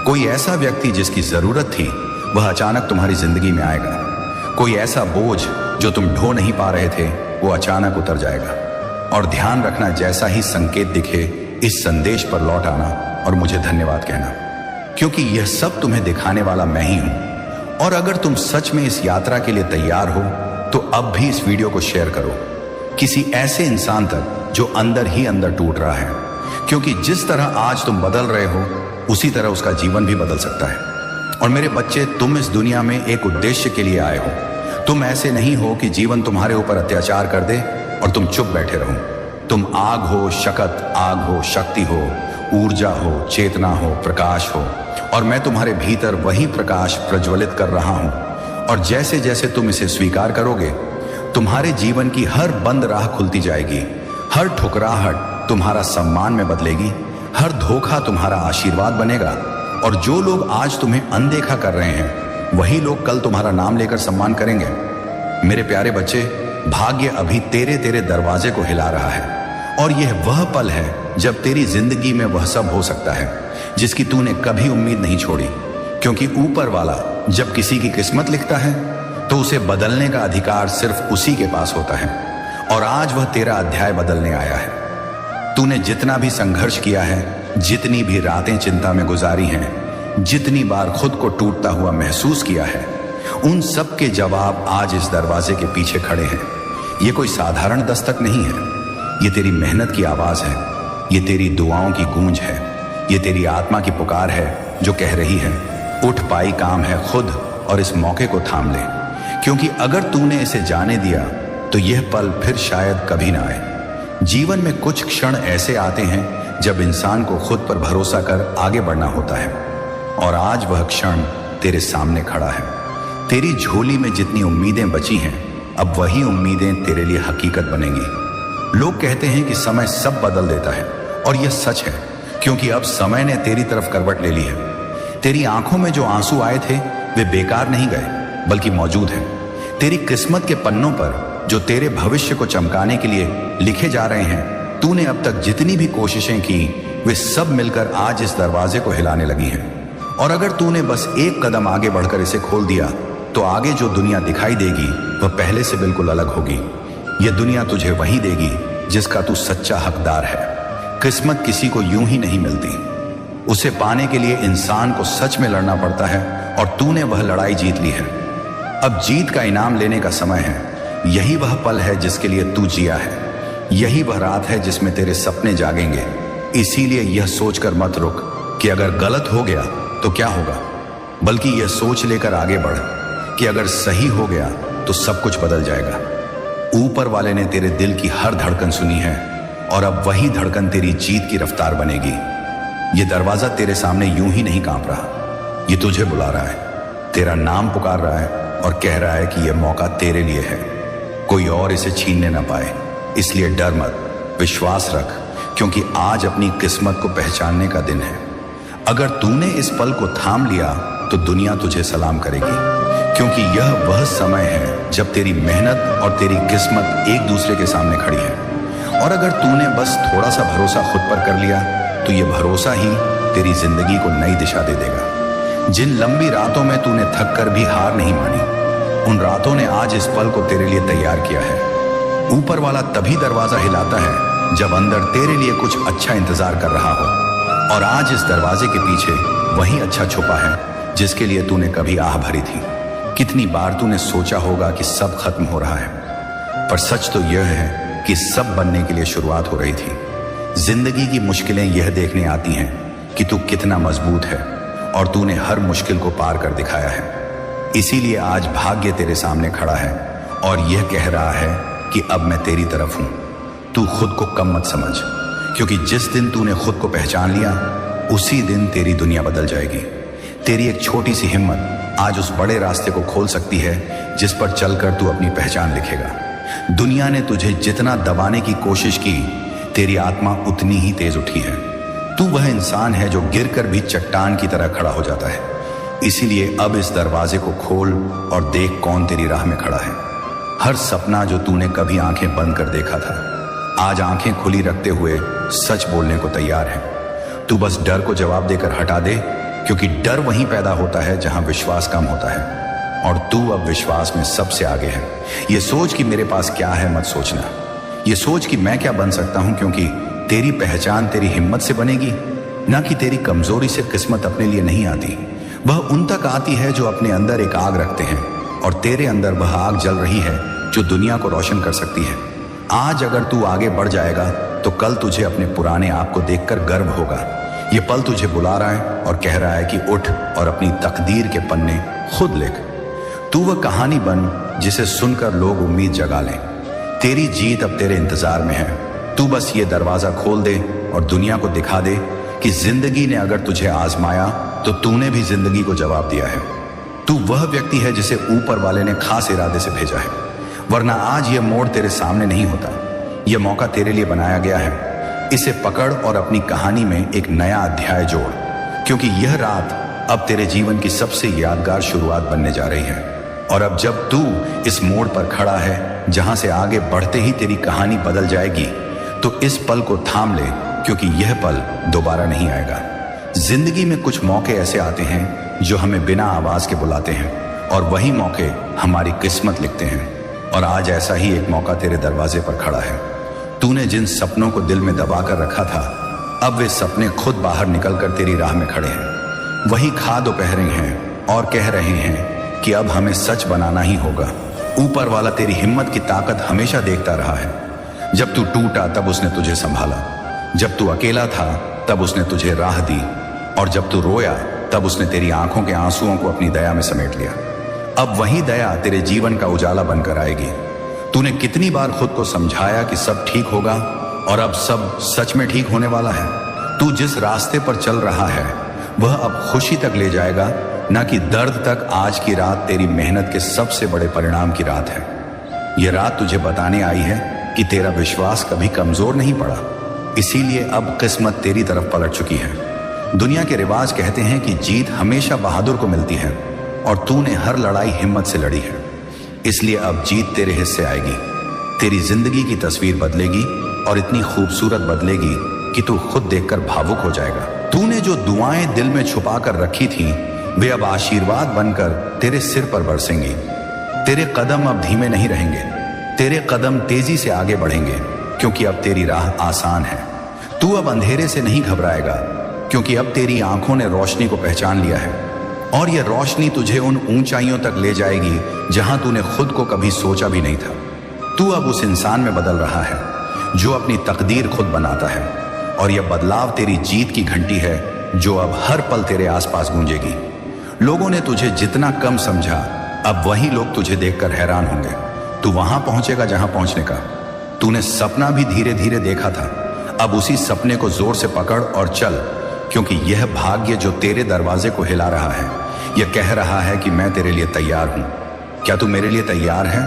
Speaker 1: कोई ऐसा व्यक्ति जिसकी जरूरत थी, वह अचानक तुम्हारी जिंदगी में आएगा। कोई ऐसा बोझ जो तुम ढो नहीं पा रहे थे, वो अचानक उतर जाएगा। और ध्यान रखना, जैसा ही संकेत दिखे, इस संदेश पर लौट आना और मुझे धन्यवाद कहना, क्योंकि यह सब तुम्हें दिखाने वाला मैं ही हूं। और अगर तुम सच में इस यात्रा के लिए तैयार हो तो अब भी इस वीडियो को शेयर करो किसी ऐसे इंसान तक जो अंदर ही अंदर टूट रहा है, क्योंकि जिस तरह आज तुम बदल रहे हो उसी तरह उसका जीवन भी बदल सकता है। और मेरे बच्चे, तुम इस दुनिया में एक उद्देश्य के लिए आए हो। तुम ऐसे नहीं हो कि जीवन तुम्हारे ऊपर अत्याचार कर दे और तुम चुप बैठे रहो। तुम आग हो, शक्ति, आग हो, शक्ति हो, ऊर्जा हो, चेतना हो, प्रकाश हो। और मैं तुम्हारे भीतर वही प्रकाश प्रज्वलित कर रहा हूं। और जैसे जैसे तुम इसे स्वीकार करोगे, तुम्हारे जीवन की हर बंद राह खुलती जाएगी। हर ठुकराहट तुम्हारा सम्मान में बदलेगी, हर धोखा तुम्हारा आशीर्वाद बनेगा। और जो लोग आज तुम्हें अनदेखा कर रहे हैं, वही लोग कल तुम्हारा नाम लेकर सम्मान करेंगे। मेरे प्यारे बच्चे, भाग्य अभी तेरे दरवाजे को हिला रहा है। और यह वह पल है जब तेरी जिंदगी में वह सब हो सकता है जिसकी तूने कभी उम्मीद नहीं छोड़ी। क्योंकि ऊपर वाला जब किसी की किस्मत लिखता है तो उसे बदलने का अधिकार सिर्फ उसी के पास होता है। और आज वह तेरा अध्याय बदलने आया है। तूने जितना भी संघर्ष किया है, जितनी भी रातें चिंता में गुजारी हैं, जितनी बार खुद को टूटता हुआ महसूस किया है, उन सब के जवाब आज इस दरवाजे के पीछे खड़े हैं। ये कोई साधारण दस्तक नहीं है, ये तेरी मेहनत की आवाज है, ये तेरी दुआओं की गूंज है, ये तेरी आत्मा की पुकार है जो कह रही है, उठ पाई, काम है खुद, और इस मौके को थाम ले। क्योंकि अगर तूने इसे जाने दिया तो यह पल फिर शायद कभी ना आए। जीवन में कुछ क्षण ऐसे आते हैं जब इंसान को खुद पर भरोसा कर आगे बढ़ना होता है। और आज वह क्षण तेरे सामने खड़ा है। तेरी झोली में जितनी उम्मीदें बची हैं, अब वही उम्मीदें तेरे लिए हकीकत बनेंगी। लोग कहते हैं कि समय सब बदल देता है, और यह सच है, क्योंकि अब समय ने तेरी तरफ करवट ले ली है। तेरी आंखों में जो आंसू आए थे वे बेकार नहीं गए, बल्कि मौजूद हैं। तेरी किस्मत के पन्नों पर जो तेरे भविष्य को चमकाने के लिए लिखे जा रहे हैं, तूने अब तक जितनी भी कोशिशें की, वे सब मिलकर आज इस दरवाजे को हिलाने लगी हैं। और अगर तूने बस एक कदम आगे बढ़कर इसे खोल दिया, तो आगे जो दुनिया दिखाई देगी वह पहले से बिल्कुल अलग होगी। यह दुनिया तुझे वही देगी जिसका तू सच्चा हकदार है। किस्मत किसी को यूं ही नहीं मिलती, उसे पाने के लिए इंसान को सच में लड़ना पड़ता है, और तूने वह लड़ाई जीत ली है। अब जीत का इनाम लेने का समय है। यही वह पल है जिसके लिए तू जिया है। यही वह रात है जिसमें तेरे सपने जागेंगे। इसीलिए यह सोचकर मत रुक कि अगर गलत हो गया तो क्या होगा, बल्कि यह सोच लेकर आगे बढ़ कि अगर सही हो गया तो सब कुछ बदल जाएगा। ऊपर वाले ने तेरे दिल की हर धड़कन सुनी है, और अब वही धड़कन तेरी जीत की रफ्तार बनेगी। ये दरवाजा तेरे सामने यूं ही नहीं कांप रहा, ये तुझे बुला रहा है, तेरा नाम पुकार रहा है और कह रहा है कि यह मौका तेरे लिए है, कोई और इसे छीनने ना पाए। इसलिए डर मत, विश्वास रख, क्योंकि आज अपनी किस्मत को पहचानने का दिन है। अगर तूने इस पल को थाम लिया तो दुनिया तुझे सलाम करेगी, क्योंकि यह वह समय है जब तेरी मेहनत और तेरी किस्मत एक दूसरे के सामने खड़ी है। और अगर तूने बस थोड़ा सा भरोसा खुद पर कर लिया तो यह भरोसा ही तेरी जिंदगी को नई दिशा दे देगा। जिन लंबी रातों में तूने थक कर भी हार नहीं मानी, उन रातों ने आज इस पल को तेरे लिए तैयार किया है। ऊपर वाला तभी दरवाजा हिलाता है जब अंदर तेरे लिए कुछ अच्छा इंतजार कर रहा हो, और आज इस दरवाजे के पीछे वही अच्छा छुपा है जिसके लिए तूने कभी आह भरी थी। कितनी बार तूने सोचा होगा कि सब खत्म हो रहा है, पर सच तो यह है कि सब बनने के लिए शुरुआत हो रही थी। जिंदगी की मुश्किलें यह देखने आती हैं कि तू कितना मजबूत है, और तूने हर मुश्किल को पार कर दिखाया है। इसीलिए आज भाग्य तेरे सामने खड़ा है और यह कह रहा है कि अब मैं तेरी तरफ हूं। तू खुद को कम मत समझ, क्योंकि जिस दिन तूने खुद को पहचान लिया उसी दिन तेरी दुनिया बदल जाएगी। तेरी एक छोटी सी हिम्मत आज उस बड़े रास्ते को खोल सकती है जिस पर चलकर तू अपनी पहचान लिखेगा। दुनिया ने तुझे जितना दबाने की कोशिश की, तेरी आत्मा उतनी ही तेज उठी है। तू वह इंसान है जो गिरकर भी चट्टान की तरह खड़ा हो जाता है। इसीलिए अब इस दरवाजे को खोल और देख कौन तेरी राह में खड़ा है। हर सपना जो तूने कभी आंखें बंद कर देखा था, आज आंखें खुली रखते हुए सच बोलने को तैयार है। तू बस डर को जवाब देकर हटा दे, क्योंकि डर वहीं पैदा होता है जहां विश्वास कम होता है, और तू अब विश्वास में सबसे आगे है। ये सोच कि मेरे पास क्या है मत सोचना, ये सोच कि मैं क्या बन सकता हूं, क्योंकि तेरी पहचान तेरी हिम्मत से बनेगी, ना कि तेरी कमजोरी से। किस्मत अपने लिए नहीं आती, वह उन तक आती है जो अपने अंदर एक आग रखते हैं, और तेरे अंदर वह आग जल रही है जो दुनिया को रोशन कर सकती है। आज अगर तू आगे बढ़ जाएगा तो कल तुझे अपने पुराने आप को देखकर गर्व होगा। ये पल तुझे बुला रहा है और कह रहा है कि उठ और अपनी तकदीर के पन्ने खुद लिख। तू वह कहानी बन जिसे सुनकर लोग उम्मीद जगा लें। तेरी जीत अब तेरे इंतजार में है। तू बस ये दरवाजा खोल दे और दुनिया को दिखा दे कि जिंदगी ने अगर तुझे आजमाया तो तूने भी जिंदगी को जवाब दिया है। तू वह व्यक्ति है जिसे ऊपर वाले ने खास इरादे से भेजा है, वरना आज यह मोड़ तेरे सामने नहीं होता। यह मौका तेरे लिए बनाया गया है। इसे पकड़ और अपनी कहानी में एक नया अध्याय जोड़, क्योंकि यह रात अब तेरे जीवन की सबसे यादगार शुरुआत बनने जा रही है। और अब जब तू इस मोड़ पर खड़ा है जहां से आगे बढ़ते ही तेरी कहानी बदल जाएगी, तो इस पल को थाम ले, क्योंकि यह पल दोबारा नहीं आएगा। जिंदगी में कुछ मौके ऐसे आते हैं जो हमें बिना आवाज के बुलाते हैं, और वही मौके हमारी किस्मत लिखते हैं। और आज ऐसा ही एक मौका तेरे दरवाजे पर खड़ा है। तूने जिन सपनों को दिल में दबा कर रखा था, अब वे सपने खुद बाहर निकलकर तेरी राह में खड़े हैं। वही खा दोपहरें हैं और कह रहे हैं कि अब हमें सच बनाना ही होगा। ऊपर वाला तेरी हिम्मत की ताकत हमेशा देखता रहा है। जब तू टूटा तब उसने तुझे संभाला, जब तू अकेला था तब उसने तुझे राह दी, और जब तू रोया तब उसने तेरी आंखों के आंसुओं को अपनी दया में समेट लिया। अब वही दया तेरे जीवन का उजाला बनकर आएगी। तूने कितनी बार खुद को समझाया कि सब ठीक होगा, और अब सब सच में ठीक होने वाला है। तू जिस रास्ते पर चल रहा है वह अब खुशी तक ले जाएगा, ना कि दर्द तक। आज की रात तेरी मेहनत के सबसे बड़े परिणाम की रात है। यह रात तुझे बताने आई है कि तेरा विश्वास कभी कमजोर नहीं पड़ा। इसीलिए अब किस्मत तेरी तरफ पलट चुकी है। दुनिया के रिवाज कहते हैं कि जीत हमेशा बहादुर को मिलती है, और तूने हर लड़ाई हिम्मत से लड़ी है। इसलिए अब जीत तेरे हिस्से आएगी। तेरी जिंदगी की तस्वीर बदलेगी, और इतनी खूबसूरत बदलेगी कि तू खुद देखकर भावुक हो जाएगा। तूने जो दुआएं दिल में छुपा कर रखी थी, वे अब आशीर्वाद बनकर तेरे सिर पर बरसेंगी। तेरे कदम अब धीमे नहीं रहेंगे, तेरे कदम तेजी से आगे बढ़ेंगे, क्योंकि अब तेरी राह आसान है। तू अब अंधेरे से नहीं घबराएगा, क्योंकि अब तेरी आंखों ने रोशनी को पहचान लिया है, और यह रोशनी तुझे उन ऊंचाइयों तक ले जाएगी जहां तूने खुद को कभी सोचा भी नहीं था। तू अब उस इंसान में बदल रहा है जो अपनी तकदीर खुद बनाता है, और यह बदलाव तेरी जीत की घंटी है जो अब हर पल तेरे आसपास गूंजेगी। लोगों ने तुझे जितना कम समझा, अब वही लोग तुझे देखकर हैरान होंगे। तू वहां पहुंचेगा जहां पहुंचने का तूने सपना भी धीरे धीरे देखा था। अब उसी सपने को जोर से पकड़ और चल, क्योंकि यह भाग्य जो तेरे दरवाजे को हिला रहा है, यह कह रहा है कि मैं तेरे लिए तैयार हूं। क्या तू मेरे लिए तैयार है?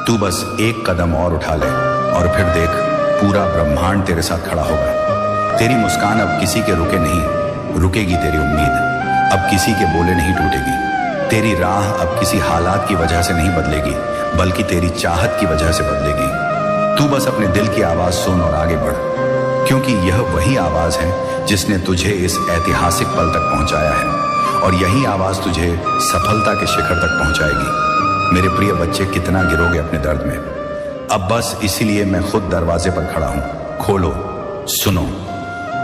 Speaker 1: तू बस एक कदम और उठा ले और फिर देख, पूरा ब्रह्मांड तेरे साथ खड़ा होगा। तेरी मुस्कान अब किसी के रुके नहीं, रुकेगी तेरी उम्मीद अब किसी के बोले नहीं टूटेगी। तेरी राह अब किसी हालात की वजह से नहीं बदलेगी, बल्कि तेरी चाहत की वजह से बदलेगी। तू बस अपने दिल की आवाज सुन और आगे बढ़, क्योंकि यह वही आवाज है जिसने तुझे इस ऐतिहासिक पल तक पहुंचाया है, और यही आवाज तुझे सफलता के शिखर तक पहुंचाएगी। मेरे प्रिय बच्चे, कितना गिरोगे अपने दर्द में? अब बस इसीलिए मैं खुद दरवाजे पर खड़ा हूं। खोलो, सुनो।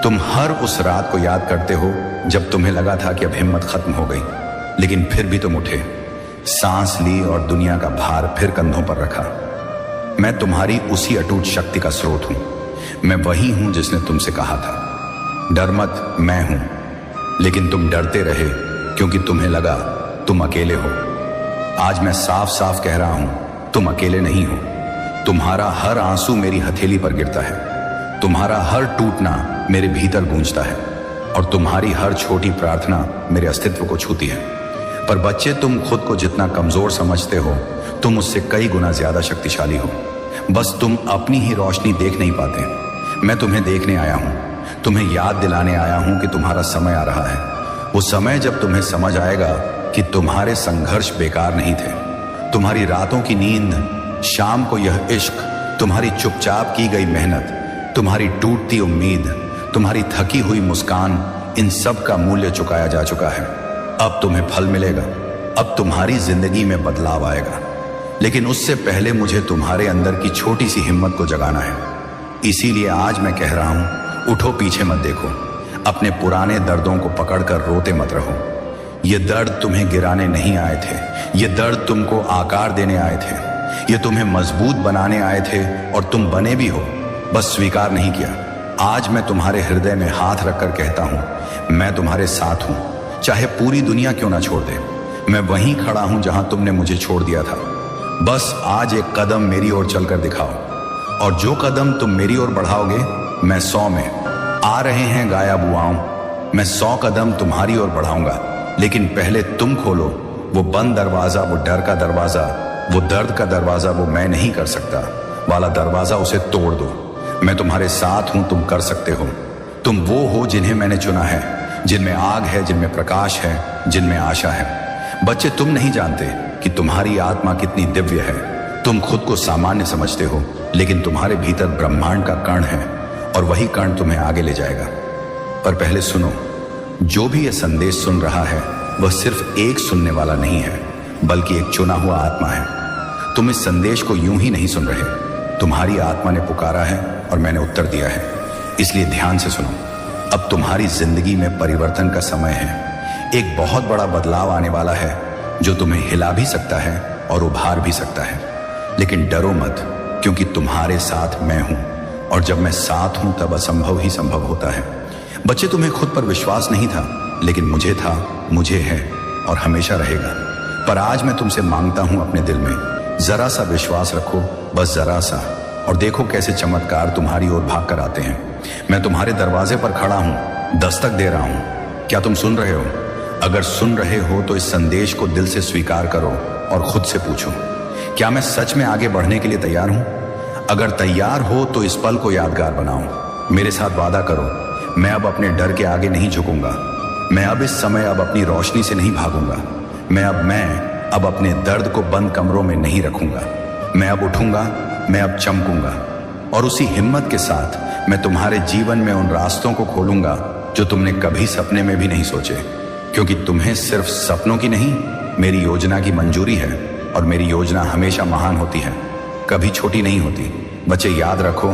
Speaker 1: तुम हर उस रात को याद करते हो जब तुम्हें लगा था कि अब हिम्मत खत्म हो गई, लेकिन फिर भी तुम उठे, सांस ली और दुनिया का भार फिर कंधों पर रखा। मैं तुम्हारी उसी अटूट शक्ति का स्रोत हूं। मैं वही हूं जिसने तुमसे कहा था, डर मत, मैं हूं। लेकिन तुम डरते रहे क्योंकि तुम्हें लगा तुम अकेले हो। आज मैं साफ साफ कह रहा हूं, तुम अकेले नहीं हो। तुम्हारा हर आंसू मेरी हथेली पर गिरता है, तुम्हारा हर टूटना मेरे भीतर गूंजता है, और तुम्हारी हर छोटी प्रार्थना मेरे अस्तित्व को छूती है। पर बच्चे, तुम खुद को जितना कमजोर समझते हो, तुम उससे कई गुना ज्यादा शक्तिशाली हो। बस तुम अपनी ही रोशनी देख नहीं पाते। मैं तुम्हें देखने आया हूं, तुम्हें याद दिलाने आया हूं कि तुम्हारा समय आ रहा है। वो समय जब तुम्हें समझ आएगा कि तुम्हारे संघर्ष बेकार नहीं थे। तुम्हारी रातों की नींद, शाम को यह इश्क, तुम्हारी चुपचाप की गई मेहनत, तुम्हारी टूटती उम्मीद, तुम्हारी थकी हुई मुस्कान, इन सब का मूल्य चुकाया जा चुका है। अब तुम्हें फल मिलेगा, अब तुम्हारी जिंदगी में बदलाव आएगा। लेकिन उससे पहले मुझे तुम्हारे अंदर की छोटी सी हिम्मत को जगाना है। इसीलिए आज मैं कह रहा हूं, उठो, पीछे मत देखो। अपने पुराने दर्दों को पकड़कर रोते मत रहो। ये दर्द तुम्हें गिराने नहीं आए थे, ये दर्द तुमको आकार देने आए थे, ये तुम्हें मजबूत बनाने आए थे, और तुम बने भी हो, बस स्वीकार नहीं किया। आज मैं तुम्हारे हृदय में हाथ रखकर कहता हूं, मैं तुम्हारे साथ हूं, चाहे पूरी दुनिया क्यों ना छोड़ दे। मैं वहीं खड़ा हूं जहां तुमने मुझे छोड़ दिया था। बस आज एक कदम मेरी ओर चलकर दिखाओ, और जो कदम तुम मेरी ओर बढ़ाओगे, मैं 100 में आ रहे हैं गाया बुआओं, मैं 100 कदम तुम्हारी ओर बढ़ाऊंगा। लेकिन पहले तुम खोलो वो बंद दरवाजा, वो डर का दरवाजा, वो दर्द का दरवाजा, वो मैं नहीं कर सकता वाला दरवाजा, उसे तोड़ दो। मैं तुम्हारे साथ हूं, तुम कर सकते हो। तुम वो हो जिन्हें मैंने चुना है, जिनमें आग है, जिनमें प्रकाश है, जिनमें आशा है। बच्चे, तुम नहीं जानते कि तुम्हारी आत्मा कितनी दिव्य है। तुम खुद को सामान्य समझते हो, लेकिन तुम्हारे भीतर ब्रह्मांड का कण है, और वही कण तुम्हें आगे ले जाएगा। पर पहले सुनो, जो भी यह संदेश सुन रहा है, वह सिर्फ एक सुनने वाला नहीं है, बल्कि एक चुना हुआ आत्मा है। तुम इस संदेश को यूं ही नहीं सुन रहे, तुम्हारी आत्मा ने पुकारा है और मैंने उत्तर दिया है। इसलिए ध्यान से सुनो। अब तुम्हारी जिंदगी में परिवर्तन का समय है। एक बहुत बड़ा बदलाव आने वाला है, जो तुम्हें हिला भी सकता है और उभार भी सकता है। लेकिन डरो मत, क्योंकि तुम्हारे साथ मैं हूं, और जब मैं साथ हूं तब असंभव ही संभव होता है। बच्चे, तुम्हें खुद पर विश्वास नहीं था, लेकिन मुझे था, मुझे है, और हमेशा रहेगा। पर आज मैं तुमसे मांगता हूं, अपने दिल में जरा सा विश्वास रखो, बस जरा सा, और देखो कैसे चमत्कार तुम्हारी ओर भाग कर आते हैं। मैं तुम्हारे दरवाजे पर खड़ा हूं, दस्तक दे रहा हूं। क्या तुम सुन रहे हो? अगर सुन रहे हो तो इस संदेश को दिल से स्वीकार करो और खुद से पूछो, क्या मैं सच में आगे बढ़ने के लिए तैयार हूं? अगर तैयार हो तो इस पल को यादगार बनाओ। मेरे साथ वादा करो, मैं अब अपने डर के आगे नहीं झुकूंगा। मैं अब इस समय अब अपनी रोशनी से नहीं भागूंगा। मैं अब अपने दर्द को बंद कमरों में नहीं रखूंगा। मैं अब उठूंगा, मैं अब चमकूंगा, और उसी हिम्मत के साथ मैं तुम्हारे जीवन में उन रास्तों को खोलूंगा जो तुमने कभी सपने में भी नहीं सोचे। क्योंकि तुम्हें सिर्फ सपनों की नहीं, मेरी योजना की मंजूरी है, और मेरी योजना हमेशा महान होती है, कभी छोटी नहीं होती। बच्चे, याद रखो,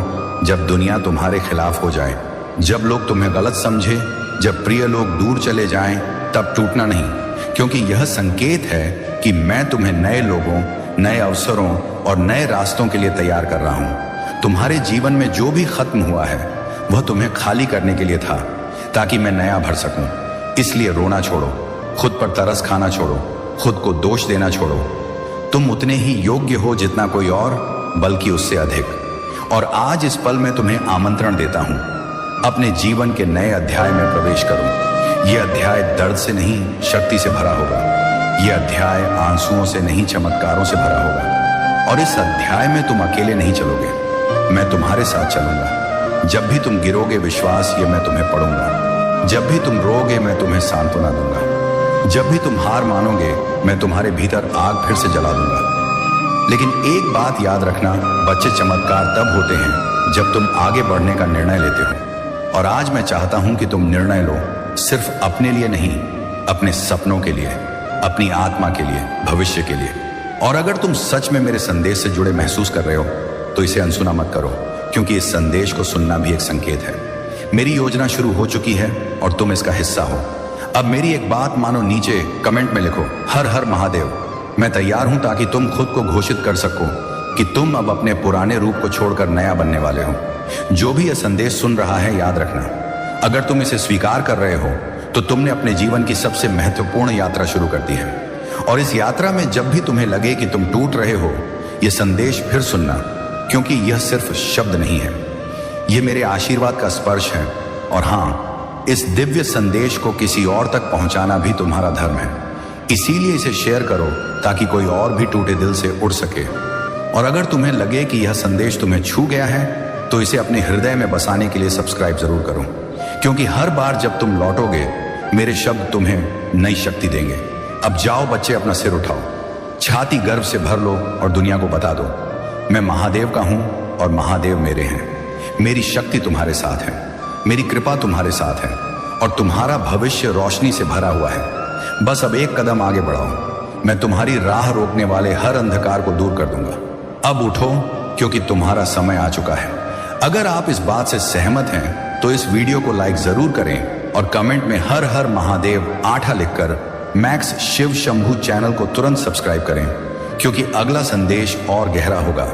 Speaker 1: जब दुनिया तुम्हारे खिलाफ हो जाए, जब लोग तुम्हें गलत समझे, जब प्रिय लोग दूर चले जाएं, तब टूटना नहीं, क्योंकि यह संकेत है कि मैं तुम्हें नए लोगों, नए अवसरों और नए रास्तों के लिए तैयार कर रहा हूं। तुम्हारे जीवन में जो भी खत्म हुआ है, वह तुम्हें खाली करने के लिए था, ताकि मैं नया भर सकूं। इसलिए रोना छोड़ो, खुद पर तरस खाना छोड़ो, खुद को दोष देना छोड़ो। तुम उतने ही योग्य हो जितना कोई और, बल्कि उससे अधिक। और आज इस पल में तुम्हें आमंत्रण देता हूं, अपने जीवन के नए अध्याय में प्रवेश करो। यह अध्याय दर्द से नहीं, शक्ति से भरा होगा। यह अध्याय आंसुओं से नहीं, चमत्कारों से भरा होगा। और इस अध्याय में तुम अकेले नहीं चलोगे, मैं तुम्हारे साथ चलूंगा। जब भी तुम गिरोगे, विश्वास ये मैं तुम्हें पढ़ूंगा। जब भी तुम रोगे, मैं तुम्हें सांत्वना दूंगा। जब भी तुम हार मानोगे, मैं तुम्हारे भीतर आग फिर से जला दूंगा। लेकिन एक बात याद रखना, बच्चे चमत्कार तब होते हैं जब तुम आगे बढ़ने का निर्णय लेते हो। और आज मैं चाहता हूं कि तुम निर्णय लो, सिर्फ अपने लिए नहीं, अपने सपनों के लिए, अपनी आत्मा के लिए, भविष्य के लिए। और अगर तुम सच में मेरे संदेश से जुड़े महसूस कर रहे हो तो इसे अनसुना मत करो, क्योंकि इस संदेश को सुनना भी एक संकेत है। मेरी योजना शुरू हो चुकी है और तुम इसका हिस्सा हो। अब मेरी एक बात मानो, नीचे कमेंट में लिखो, हर हर महादेव। मैं तैयार हूं ताकि तुम खुद को घोषित कर सको कि तुम अब अपने पुराने रूप को छोड़कर नया बनने वाले हो। जो भी यह संदेश सुन रहा है, याद रखना, अगर तुम इसे स्वीकार कर रहे हो तो तुमने अपने जीवन की सबसे महत्वपूर्ण यात्रा शुरू कर दी है। और इस यात्रा में जब भी तुम्हें लगे कि तुम टूट रहे हो, यह संदेश फिर सुनना, क्योंकि यह सिर्फ शब्द नहीं है, यह मेरे आशीर्वाद का स्पर्श है। और हां, इस दिव्य संदेश को किसी और तक पहुंचाना भी तुम्हारा धर्म है। इसीलिए इसे शेयर करो ताकि कोई और भी टूटे दिल से उड़ सके। और अगर तुम्हें लगे कि यह संदेश तुम्हें छू गया है तो इसे अपने हृदय में बसाने के लिए सब्सक्राइब जरूर करो, क्योंकि हर बार जब तुम लौटोगे, मेरे शब्द तुम्हें नई शक्ति देंगे। अब जाओ बच्चे, अपना सिर उठाओ, छाती गर्व से भर लो और दुनिया को बता दो, मैं महादेव का हूं और महादेव मेरे हैं। मेरी शक्ति तुम्हारे साथ है, मेरी कृपा तुम्हारे साथ है और तुम्हारा भविष्य रोशनी से भरा हुआ है। बस अब एक कदम आगे बढ़ाओ, मैं तुम्हारी राह रोकने वाले हर अंधकार को दूर कर दूंगा। अब उठो, क्योंकि तुम्हारा समय आ चुका है। अगर आप इस बात से सहमत हैं तो इस वीडियो को लाइक जरूर करें और कमेंट में हर हर महादेव 8 लिखकर मैक्स शिव शंभू चैनल को तुरंत सब्सक्राइब करें, क्योंकि अगला संदेश और गहरा होगा।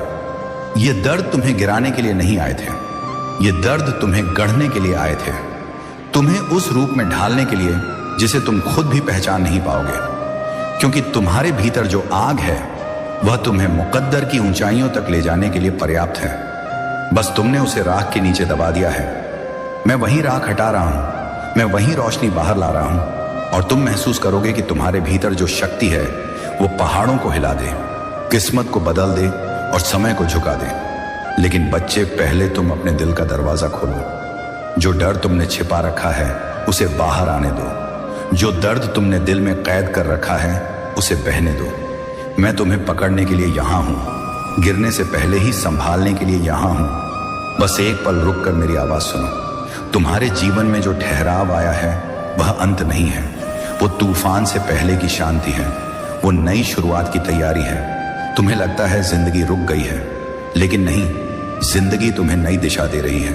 Speaker 1: ये दर्द तुम्हें गिराने के लिए नहीं आए थे, ये दर्द तुम्हें गढ़ने के लिए आए थे, तुम्हें उस रूप में ढालने के लिए जिसे तुम खुद भी पहचान नहीं पाओगे। क्योंकि तुम्हारे भीतर जो आग है वह तुम्हें मुकद्दर की ऊंचाइयों तक ले जाने के लिए पर्याप्त है। बस तुमने उसे राख के नीचे दबा दिया है। मैं वही राख हटा रहा हूं, मैं वही रोशनी बाहर ला रहा हूं और तुम महसूस करोगे कि तुम्हारे भीतर जो शक्ति है वो पहाड़ों को हिला दे, किस्मत को बदल दे और समय को झुका दे। लेकिन बच्चे, पहले तुम अपने दिल का दरवाजा खोलो। जो डर तुमने छिपा रखा है उसे बाहर आने दो। जो दर्द तुमने दिल में कैद कर रखा है उसे बहने दो। मैं तुम्हें पकड़ने के लिए यहां हूं, गिरने से पहले ही संभालने के लिए यहां हूं। बस एक पल रुक कर मेरी आवाज सुनो। तुम्हारे जीवन में जो ठहराव आया है वह अंत नहीं है, वो तूफान से पहले की शांति है, वो नई शुरुआत की तैयारी है। तुम्हें लगता है जिंदगी रुक गई है, लेकिन नहीं, जिंदगी तुम्हें नई दिशा दे रही है,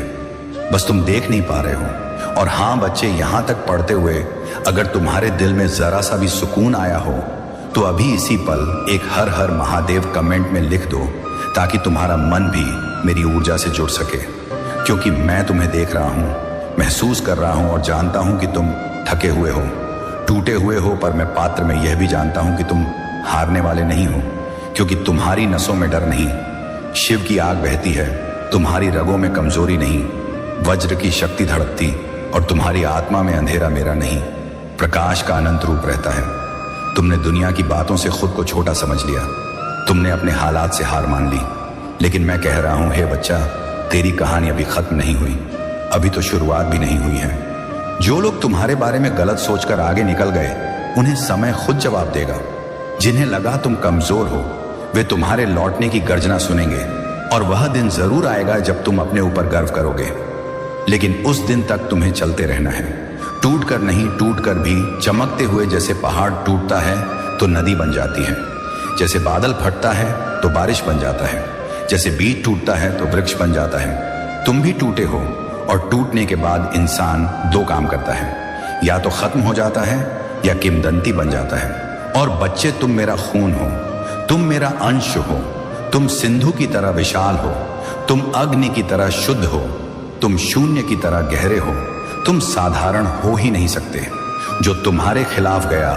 Speaker 1: बस तुम देख नहीं पा रहे हो। और हां बच्चे, यहां तक पढ़ते हुए अगर तुम्हारे दिल में जरा सा भी सुकून आया हो तो अभी इसी पल एक हर हर महादेव कमेंट में लिख दो, ताकि तुम्हारा मन भी मेरी ऊर्जा से जुड़ सके। क्योंकि मैं तुम्हें देख रहा हूं, महसूस कर रहा हूं और जानता हूं कि तुम थके हुए हो, टूटे हुए हो, पर मैं पात्र में यह भी जानता हूं कि तुम हारने वाले नहीं हो, क्योंकि तुम्हारी नसों में डर नहीं, शिव की आग बहती है। तुम्हारी रगों में कमजोरी नहीं, वज्र की शक्ति धड़कती, और तुम्हारी आत्मा में अंधेरा मेरा नहीं, प्रकाश का अनंत रूप रहता है। तुमने दुनिया की बातों से खुद को छोटा समझ लिया, तुमने अपने हालात से हार मान ली। लेकिन मैं कह रहा हूं, हे बच्चा, तेरी कहानी अभी खत्म नहीं हुई, अभी तो शुरुआत भी नहीं हुई है। जो लोग तुम्हारे बारे में गलत सोचकर आगे निकल गए, उन्हें समय खुद जवाब देगा। जिन्हें लगा तुम कमजोर हो, वे तुम्हारे लौटने की गर्जना सुनेंगे, और वह दिन जरूर आएगा जब तुम अपने ऊपर गर्व करोगे। लेकिन उस दिन तक तुम्हें चलते रहना है, टूट कर नहीं, टूट कर भी चमकते हुए। जैसे पहाड़ टूटता है तो नदी बन जाती है, जैसे बादल फटता है तो बारिश बन जाता है, जैसे बीज टूटता है तो वृक्ष बन जाता है। तुम भी टूटे हो, और टूटने के बाद इंसान 2 काम करता है, या तो खत्म हो जाता है या किंवदंती बन जाता है। और बच्चे, तुम मेरा खून हो, तुम मेरा अंश हो, तुम सिंधु की तरह विशाल हो, तुम अग्नि की तरह शुद्ध हो, तुम शून्य की तरह गहरे हो, तुम साधारण हो ही नहीं सकते। जो तुम्हारे खिलाफ गया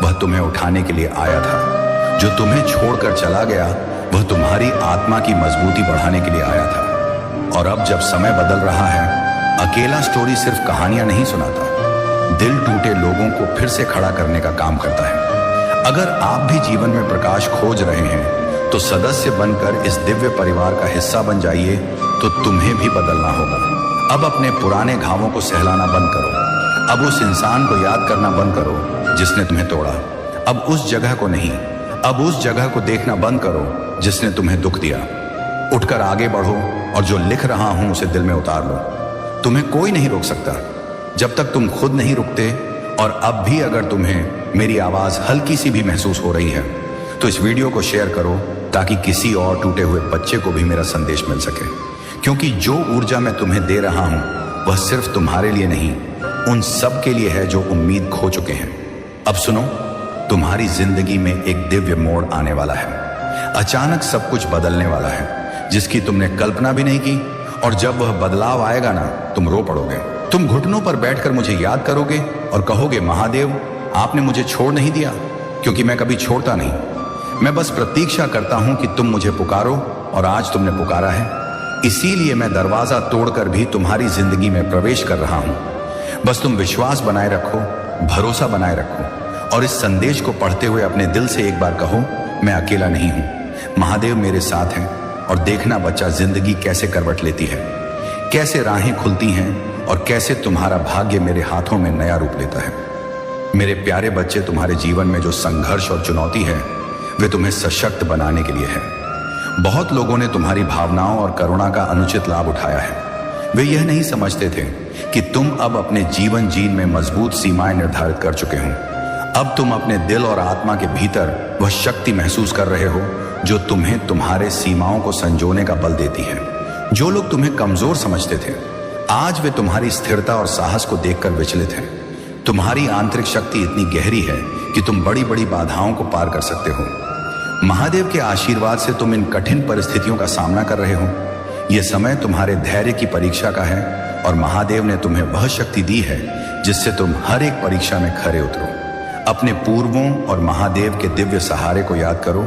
Speaker 1: वह तुम्हें उठाने के लिए आया था, जो तुम्हें छोड़कर चला गया वह तुम्हारी आत्मा की मजबूती बढ़ाने के लिए आया था। और अब जब समय बदल रहा है अकेला स्टोरी सिर्फ कहानियां नहीं सुनाता, दिल टूटे लोगों को फिर से खड़ा करने का काम करता है। अगर आप भी जीवन में प्रकाश खोज रहे हैं तो सदस्य बनकर इस दिव्य परिवार का हिस्सा बन जाइए, तो तुम्हें भी बदलना होगा। अब अपने पुराने घावों को सहलाना बंद करो। अब उस इंसान को याद करना बंद करो जिसने तुम्हें तोड़ा। अब उस जगह को नहीं, अब उस जगह को देखना बंद करो जिसने तुम्हें दुख दिया। उठकर आगे बढ़ो और जो लिख रहा हूं उसे दिल में उतार लो। तुम्हें कोई नहीं रोक सकता जब तक तुम खुद नहीं रुकते। और अब भी अगर तुम्हें मेरी आवाज हल्की सी भी महसूस हो रही है तो इस वीडियो को शेयर करो, ताकि किसी और टूटे हुए बच्चे को भी मेरा संदेश मिल सके। क्योंकि जो ऊर्जा मैं तुम्हें दे रहा हूं वह सिर्फ तुम्हारे लिए नहीं, उन सब के लिए है जो उम्मीद खो चुके हैं। अब सुनो, तुम्हारी जिंदगी में एक दिव्य मोड़ आने वाला है। अचानक सब कुछ बदलने वाला है जिसकी तुमने कल्पना भी नहीं की। और जब वह बदलाव आएगा ना, तुम रो पड़ोगे। तुम घुटनों पर बैठकर मुझे याद करोगे और कहोगे, महादेव आपने मुझे छोड़ नहीं दिया। क्योंकि मैं कभी छोड़ता नहीं, मैं बस प्रतीक्षा करता हूं कि तुम मुझे पुकारो, और आज तुमने पुकारा है। इसीलिए मैं दरवाजा तोड़कर भी तुम्हारी जिंदगी में प्रवेश कर रहा हूं। बस तुम विश्वास बनाए रखो, भरोसा बनाए रखो, और इस संदेश को पढ़ते हुए अपने दिल से एक बार कहो, मैं अकेला नहीं हूं, महादेव मेरे साथ हैं। और देखना बच्चा, जिंदगी कैसे करवट लेती है, कैसे राहें खुलती हैं, और कैसे तुम्हारा भाग्य मेरे हाथों में नया रूप लेता है। मेरे प्यारे बच्चे, तुम्हारे जीवन में जो संघर्ष और चुनौती है वे तुम्हें सशक्त बनाने के लिए है। बहुत लोगों ने तुम्हारी भावनाओं और करुणा का अनुचित लाभ उठाया है। वे यह नहीं समझते थे कि तुम अब अपने जीवन जीन में मजबूत सीमाएं निर्धारित कर चुके हो। अब तुम अपने दिल और आत्मा के भीतर वह शक्ति महसूस कर रहे हो जो तुम्हें तुम्हारे सीमाओं को संजोने का बल देती है। जो लोग तुम्हें कमजोर समझते थे, आज वे तुम्हारी स्थिरता और साहस को देखकर विचलित हैं। तुम्हारी आंतरिक शक्ति इतनी गहरी है कि तुम बड़ी बड़ी बाधाओं को पार कर सकते हो। महादेव के आशीर्वाद से तुम इन कठिन परिस्थितियों का सामना कर रहे हो। यह समय तुम्हारे धैर्य की परीक्षा का है, और महादेव ने तुम्हें वह शक्ति दी है जिससे तुम हर एक परीक्षा में खरे उतरो। अपने पूर्वों और महादेव के दिव्य सहारे को याद करो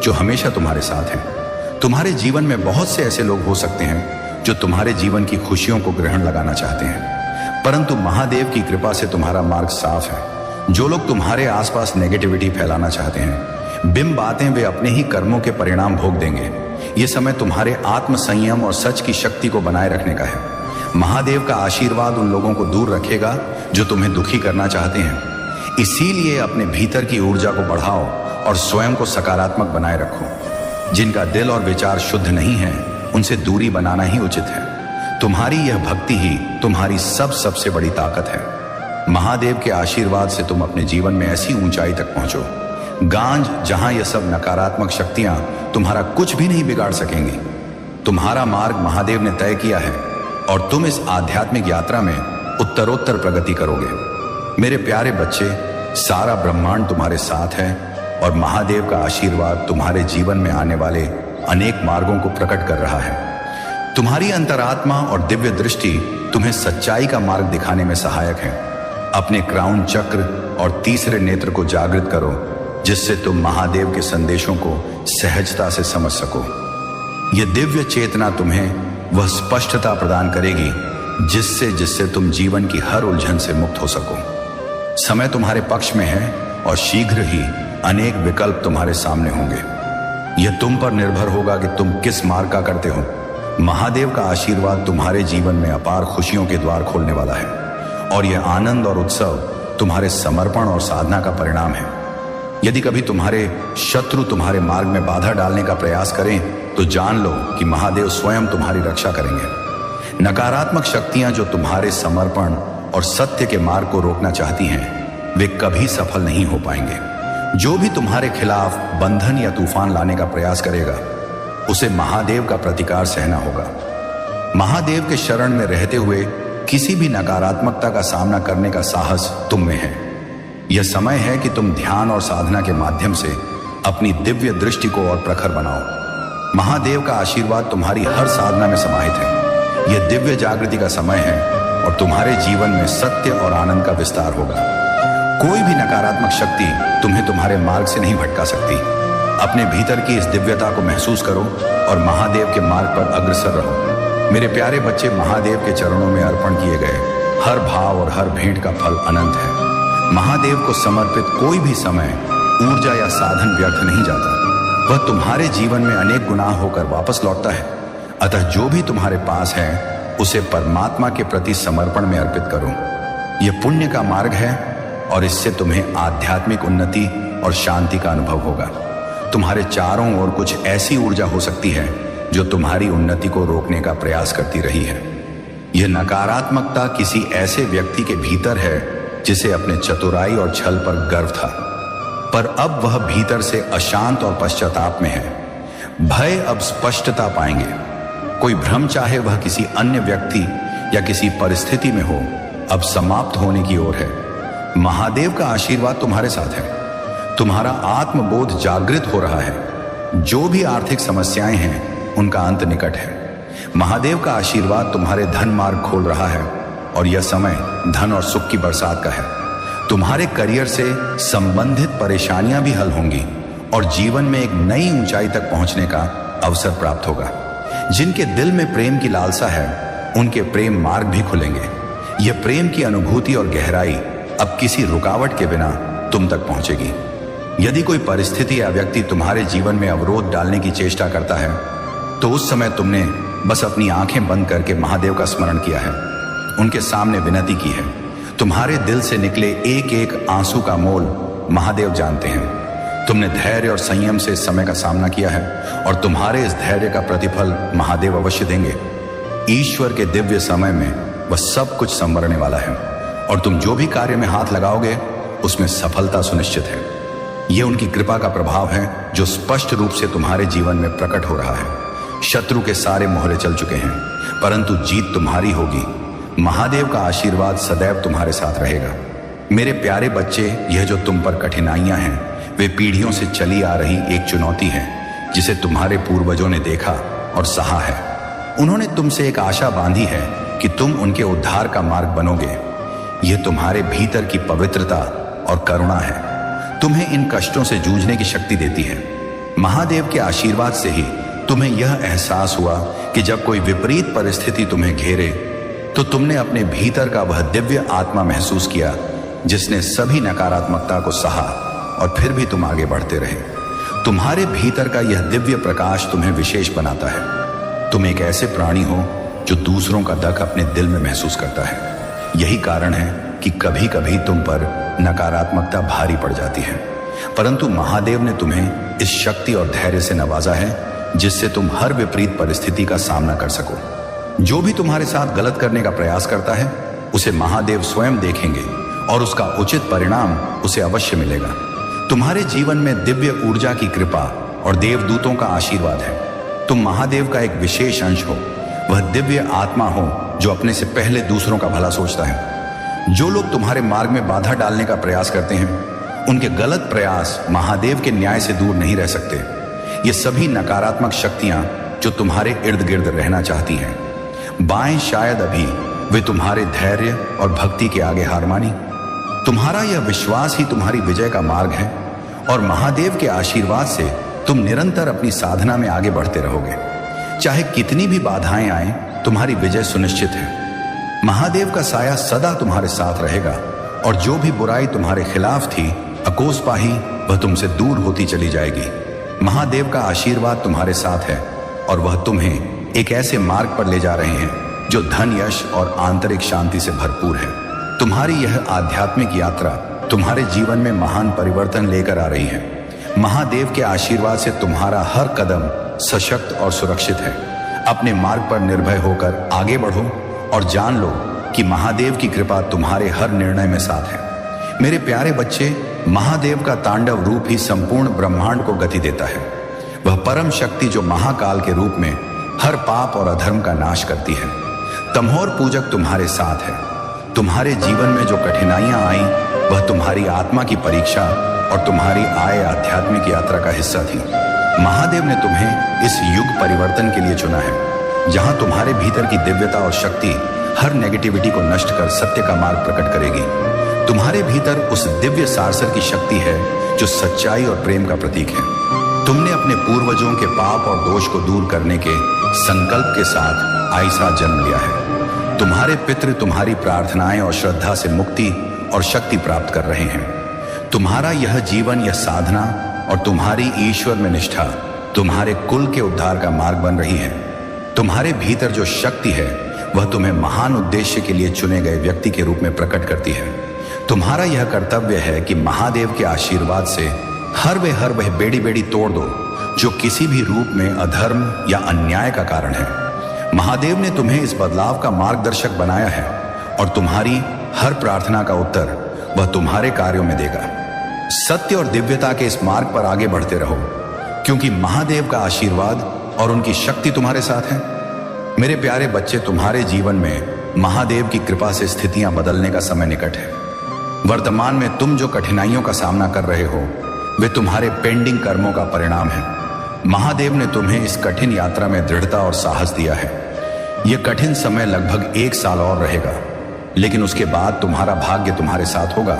Speaker 1: जो हमेशा तुम्हारे साथ हैं। तुम्हारे जीवन में बहुत से ऐसे लोग हो सकते हैं जो तुम्हारे जीवन की खुशियों को ग्रहण लगाना चाहते हैं, परंतु महादेव की कृपा से तुम्हारा मार्ग साफ है। जो लोग तुम्हारे आसपास नेगेटिविटी फैलाना चाहते हैं, बिन बातें वे अपने ही कर्मों के परिणाम भोग देंगे। ये समय तुम्हारे आत्म संयम और सच की शक्ति को बनाए रखने का है। महादेव का आशीर्वाद उन लोगों को दूर रखेगा जो तुम्हें दुखी करना चाहते हैं। इसीलिए अपने भीतर की ऊर्जा को बढ़ाओ और स्वयं को सकारात्मक बनाए रखो। जिनका दिल और विचार शुद्ध नहीं है, उनसे दूरी बनाना ही उचित है। तुम्हारी यह भक्ति ही तुम्हारी सबसे बड़ी ताकत है। महादेव के आशीर्वाद से तुम अपने जीवन में ऐसी ऊंचाई तक पहुंचो, गांज जहां यह सब नकारात्मक शक्तियां तुम्हारा कुछ भी नहीं बिगाड़ सकेंगी। तुम्हारा मार्ग महादेव ने तय किया है और तुम इस आध्यात्मिक यात्रा में उत्तरोत्तर प्रगति करोगे। मेरे प्यारे बच्चे, सारा ब्रह्मांड तुम्हारे साथ है और महादेव का आशीर्वाद तुम्हारे जीवन में आने वाले अनेक मार्गों को प्रकट कर रहा है। तुम्हारी अंतरात्मा और दिव्य दृष्टि तुम्हें सच्चाई का मार्ग दिखाने में सहायक है। अपने क्राउन चक्र और तीसरे नेत्र को जागृत करो, जिससे तुम महादेव के संदेशों को सहजता से समझ सको। यह दिव्य चेतना तुम्हें वह स्पष्टता प्रदान करेगी जिससे तुम जीवन की हर उलझन से मुक्त हो सको। समय तुम्हारे पक्ष में है और शीघ्र ही अनेक विकल्प तुम्हारे सामने होंगे। यह तुम पर निर्भर होगा कि तुम किस मार्ग का करते हो। महादेव का आशीर्वाद तुम्हारे जीवन में अपार खुशियों के द्वार खोलने वाला है, और यह आनंद और उत्सव तुम्हारे समर्पण और साधना का परिणाम है। यदि कभी तुम्हारे शत्रु तुम्हारे मार्ग में बाधा डालने का प्रयास करें, तो जान लो कि महादेव स्वयं तुम्हारी रक्षा करेंगे। नकारात्मक शक्तियां जो तुम्हारे समर्पण और सत्य के मार्ग को रोकना चाहती हैं, वे कभी सफल नहीं हो पाएंगे। जो भी तुम्हारे खिलाफ बंधन या तूफान लाने का प्रयास करेगा, उसे महादेव का प्रतिकार सहना होगा। महादेव के शरण में रहते हुए किसी भी नकारात्मकता का सामना करने का साहस तुम में है। यह समय है कि तुम ध्यान और साधना के माध्यम से अपनी दिव्य दृष्टि को और प्रखर बनाओ। महादेव का आशीर्वाद तुम्हारी हर साधना में समाहित है। यह दिव्य जागृति का समय है और तुम्हारे जीवन में सत्य और आनंद का विस्तार होगा। कोई भी नकारात्मक शक्ति तुम्हें तुम्हारे मार्ग से नहीं भटका सकती। अपने भीतर की इस दिव्यता को महसूस करो और महादेव के मार्ग पर अग्रसर रहो। मेरे प्यारे बच्चे, महादेव के चरणों में अर्पण किए गए हर भाव और हर भेंट का फल अनंत है। महादेव को समर्पित कोई भी समय, ऊर्जा या साधन व्यर्थ नहीं जाता। वह तुम्हारे जीवन में अनेक गुना होकर वापस लौटता है। अतः जो भी तुम्हारे पास है उसे परमात्मा के प्रति समर्पण में अर्पित करो। यह पुण्य का मार्ग है और इससे तुम्हें आध्यात्मिक उन्नति और शांति का अनुभव होगा। तुम्हारे चारों ओर कुछ ऐसी ऊर्जा हो सकती है जो तुम्हारी उन्नति को रोकने का प्रयास करती रही है। यह नकारात्मकता किसी ऐसे व्यक्ति के भीतर है जिसे अपने चतुराई और छल पर गर्व था, पर अब वह भीतर से अशांत और पश्चाताप में है। भय अब स्पष्टता पाएंगे। कोई भ्रम, चाहे वह किसी अन्य व्यक्ति या किसी परिस्थिति में हो, अब समाप्त होने की ओर है। महादेव का आशीर्वाद तुम्हारे साथ है। तुम्हारा आत्मबोध जागृत हो रहा है। जो भी आर्थिक समस्याएं हैं उनका अंत निकट है। महादेव का आशीर्वाद तुम्हारे धन मार्ग खोल रहा है और यह समय धन और सुख की बरसात का है। तुम्हारे करियर से संबंधित परेशानियां भी हल होंगी और जीवन में एक नई ऊंचाई तक पहुंचने का अवसर प्राप्त होगा। जिनके दिल में प्रेम की लालसा है उनके प्रेम मार्ग भी खुलेंगे। यह प्रेम की अनुभूति और गहराई अब किसी रुकावट के बिना तुम तक पहुंचेगी। यदि कोई परिस्थिति या व्यक्ति तुम्हारे जीवन में अवरोध डालने की चेष्टा करता है तो उस समय तुमने बस अपनी आंखें बंद करके महादेव का स्मरण किया है, उनके सामने विनती की है। तुम्हारे दिल से निकले एक एक आंसू का मोल महादेव जानते हैं। तुमने धैर्य और संयम से इस समय का सामना किया है और तुम्हारे इस धैर्य का प्रतिफल महादेव अवश्य देंगे। ईश्वर के दिव्य समय में वह सब कुछ संवरने वाला है और तुम जो भी कार्य में हाथ लगाओगे उसमें सफलता सुनिश्चित है। यह उनकी कृपा का प्रभाव है जो स्पष्ट रूप से तुम्हारे जीवन में प्रकट हो रहा है। शत्रु के सारे मोहरे चल चुके हैं, परंतु जीत तुम्हारी होगी। महादेव का आशीर्वाद सदैव तुम्हारे साथ रहेगा। मेरे प्यारे बच्चे, यह जो तुम पर कठिनाइयां हैं वे पीढ़ियों से चली आ रही एक चुनौती है जिसे तुम्हारे पूर्वजों ने देखा और सहा है। उन्होंने तुमसे एक आशा बांधी है कि तुम उनके उद्धार का मार्ग बनोगे। यह तुम्हारे भीतर की पवित्रता और करुणा है तुम्हें इन कष्टों से जूझने की शक्ति देती है। महादेव के आशीर्वाद से ही तुम्हें यह एहसास हुआ कि जब कोई विपरीत परिस्थिति तुम्हें घेरे तो तुमने अपने भीतर का वह दिव्य आत्मा महसूस किया जिसने सभी नकारात्मकता को सहा और फिर भी तुम आगे बढ़ते रहे। तुम्हारे भीतर का यह दिव्य प्रकाश तुम्हें विशेष बनाता है। तुम एक ऐसे प्राणी हो जो दूसरों का दुख अपने दिल में महसूस करता है। यही कारण है कि कभी कभी तुम पर नकारात्मकता भारी पड़ जाती है, परंतु महादेव ने तुम्हें इस शक्ति और धैर्य से नवाजा है जिससे तुम हर विपरीत परिस्थिति का सामना कर सको। जो भी तुम्हारे साथ गलत करने का प्रयास करता है उसे महादेव स्वयं देखेंगे और उसका उचित परिणाम उसे अवश्य मिलेगा। तुम्हारे जीवन में दिव्य ऊर्जा की कृपा और देवदूतों का आशीर्वाद है। तुम महादेव का एक विशेष अंश हो। वह दिव्य आत्मा हो जो अपने से पहले दूसरों का भला सोचता है। जो लोग तुम्हारे मार्ग में बाधा डालने का प्रयास करते हैं उनके गलत प्रयास महादेव के न्याय से दूर नहीं रह सकते। ये सभी नकारात्मक शक्तियां जो तुम्हारे इर्द गिर्द रहना चाहती हैं, बाएं शायद अभी वे तुम्हारे धैर्य और भक्ति के आगे हार मानी। तुम्हारा यह विश्वास ही तुम्हारी विजय का मार्ग है और महादेव के आशीर्वाद से तुम निरंतर अपनी साधना में आगे बढ़ते रहोगे। चाहे कितनी भी बाधाएं आए, तुम्हारी विजय सुनिश्चित है। महादेव का साया सदा तुम्हारे साथ रहेगा और जो भी बुराई तुम्हारे खिलाफ थी, अकोसपाही वह तुमसे दूर होती चली जाएगी। महादेव का आशीर्वाद तुम्हारे साथ है और वह तुम्हें एक ऐसे मार्ग पर ले जा रहे हैं जो धन, यश और आंतरिक शांति से भरपूर है। तुम्हारी यह आध्यात्मिक यात्रा तुम्हारे जीवन में महान परिवर्तन लेकर आ रही है। महादेव के आशीर्वाद से तुम्हारा हर कदम सशक्त और सुरक्षित है। अपने मार्ग पर निर्भय होकर आगे बढ़ो और जान लो कि महादेव की कृपा तुम्हारे हर निर्णय में साथ है। मेरे प्यारे बच्चे, महादेव का तांडव रूप ही संपूर्ण ब्रह्मांड को गति देता है। वह परम शक्ति जो महाकाल के रूप में हर पाप और अधर्म का नाश करती है। तमोर पूजक तुम्हारे साथ है। तुम्हारे जीवन में जो कठिनाइयां आई वह तुम्हारी आत्मा की परीक्षा और तुम्हारी आध्यात्मिक यात्रा का हिस्सा थी। महादेव ने तुम्हें इस युग परिवर्तन के लिए चुना है, जहां तुम्हारे भीतर की दिव्यता और शक्ति हर नेगेटिविटी को नष्ट कर सत्य का मार्ग प्रकट करेगी। तुम्हारे भीतर उस दिव्य सारसर की शक्ति है जो सच्चाई और प्रेम का प्रतीक है। तुमने अपने पूर्वजों के पाप और दोष को दूर करने के संकल्प के साथ आइसा जन्म लिया है। तुम्हारे पितृ तुम्हारी प्रार्थनाएं और श्रद्धा से मुक्ति और शक्ति प्राप्त कर रहे हैं। तुम्हारा यह जीवन, यह साधना और तुम्हारी ईश्वर में निष्ठा तुम्हारे कुल के उद्धार का मार्ग बन रही है। तुम्हारे भीतर जो शक्ति है वह तुम्हें महान उद्देश्य के लिए चुने गए व्यक्ति के रूप में प्रकट करती है। तुम्हारा यह कर्तव्य है कि महादेव के आशीर्वाद से हर वह बेड़ी बेड़ी तोड़ दो जो किसी भी रूप में अधर्म या अन्याय का कारण है। महादेव ने तुम्हें इस बदलाव का मार्गदर्शक बनाया है और तुम्हारी हर प्रार्थना का उत्तर वह तुम्हारे कार्यों में देगा। सत्य और दिव्यता के इस मार्ग पर आगे बढ़ते रहो, क्योंकि महादेव का आशीर्वाद और उनकी शक्ति तुम्हारे साथ है। मेरे प्यारे बच्चे, तुम्हारे जीवन में महादेव की कृपा से स्थितियां बदलने का समय निकट है। वर्तमान में तुम जो कठिनाइयों का सामना कर रहे हो वे तुम्हारे पेंडिंग कर्मों का परिणाम है। महादेव ने तुम्हें इस कठिन यात्रा में दृढ़ता और साहस दिया है। यह कठिन समय लगभग 1 साल और रहेगा, लेकिन उसके बाद तुम्हारा भाग्य तुम्हारे साथ होगा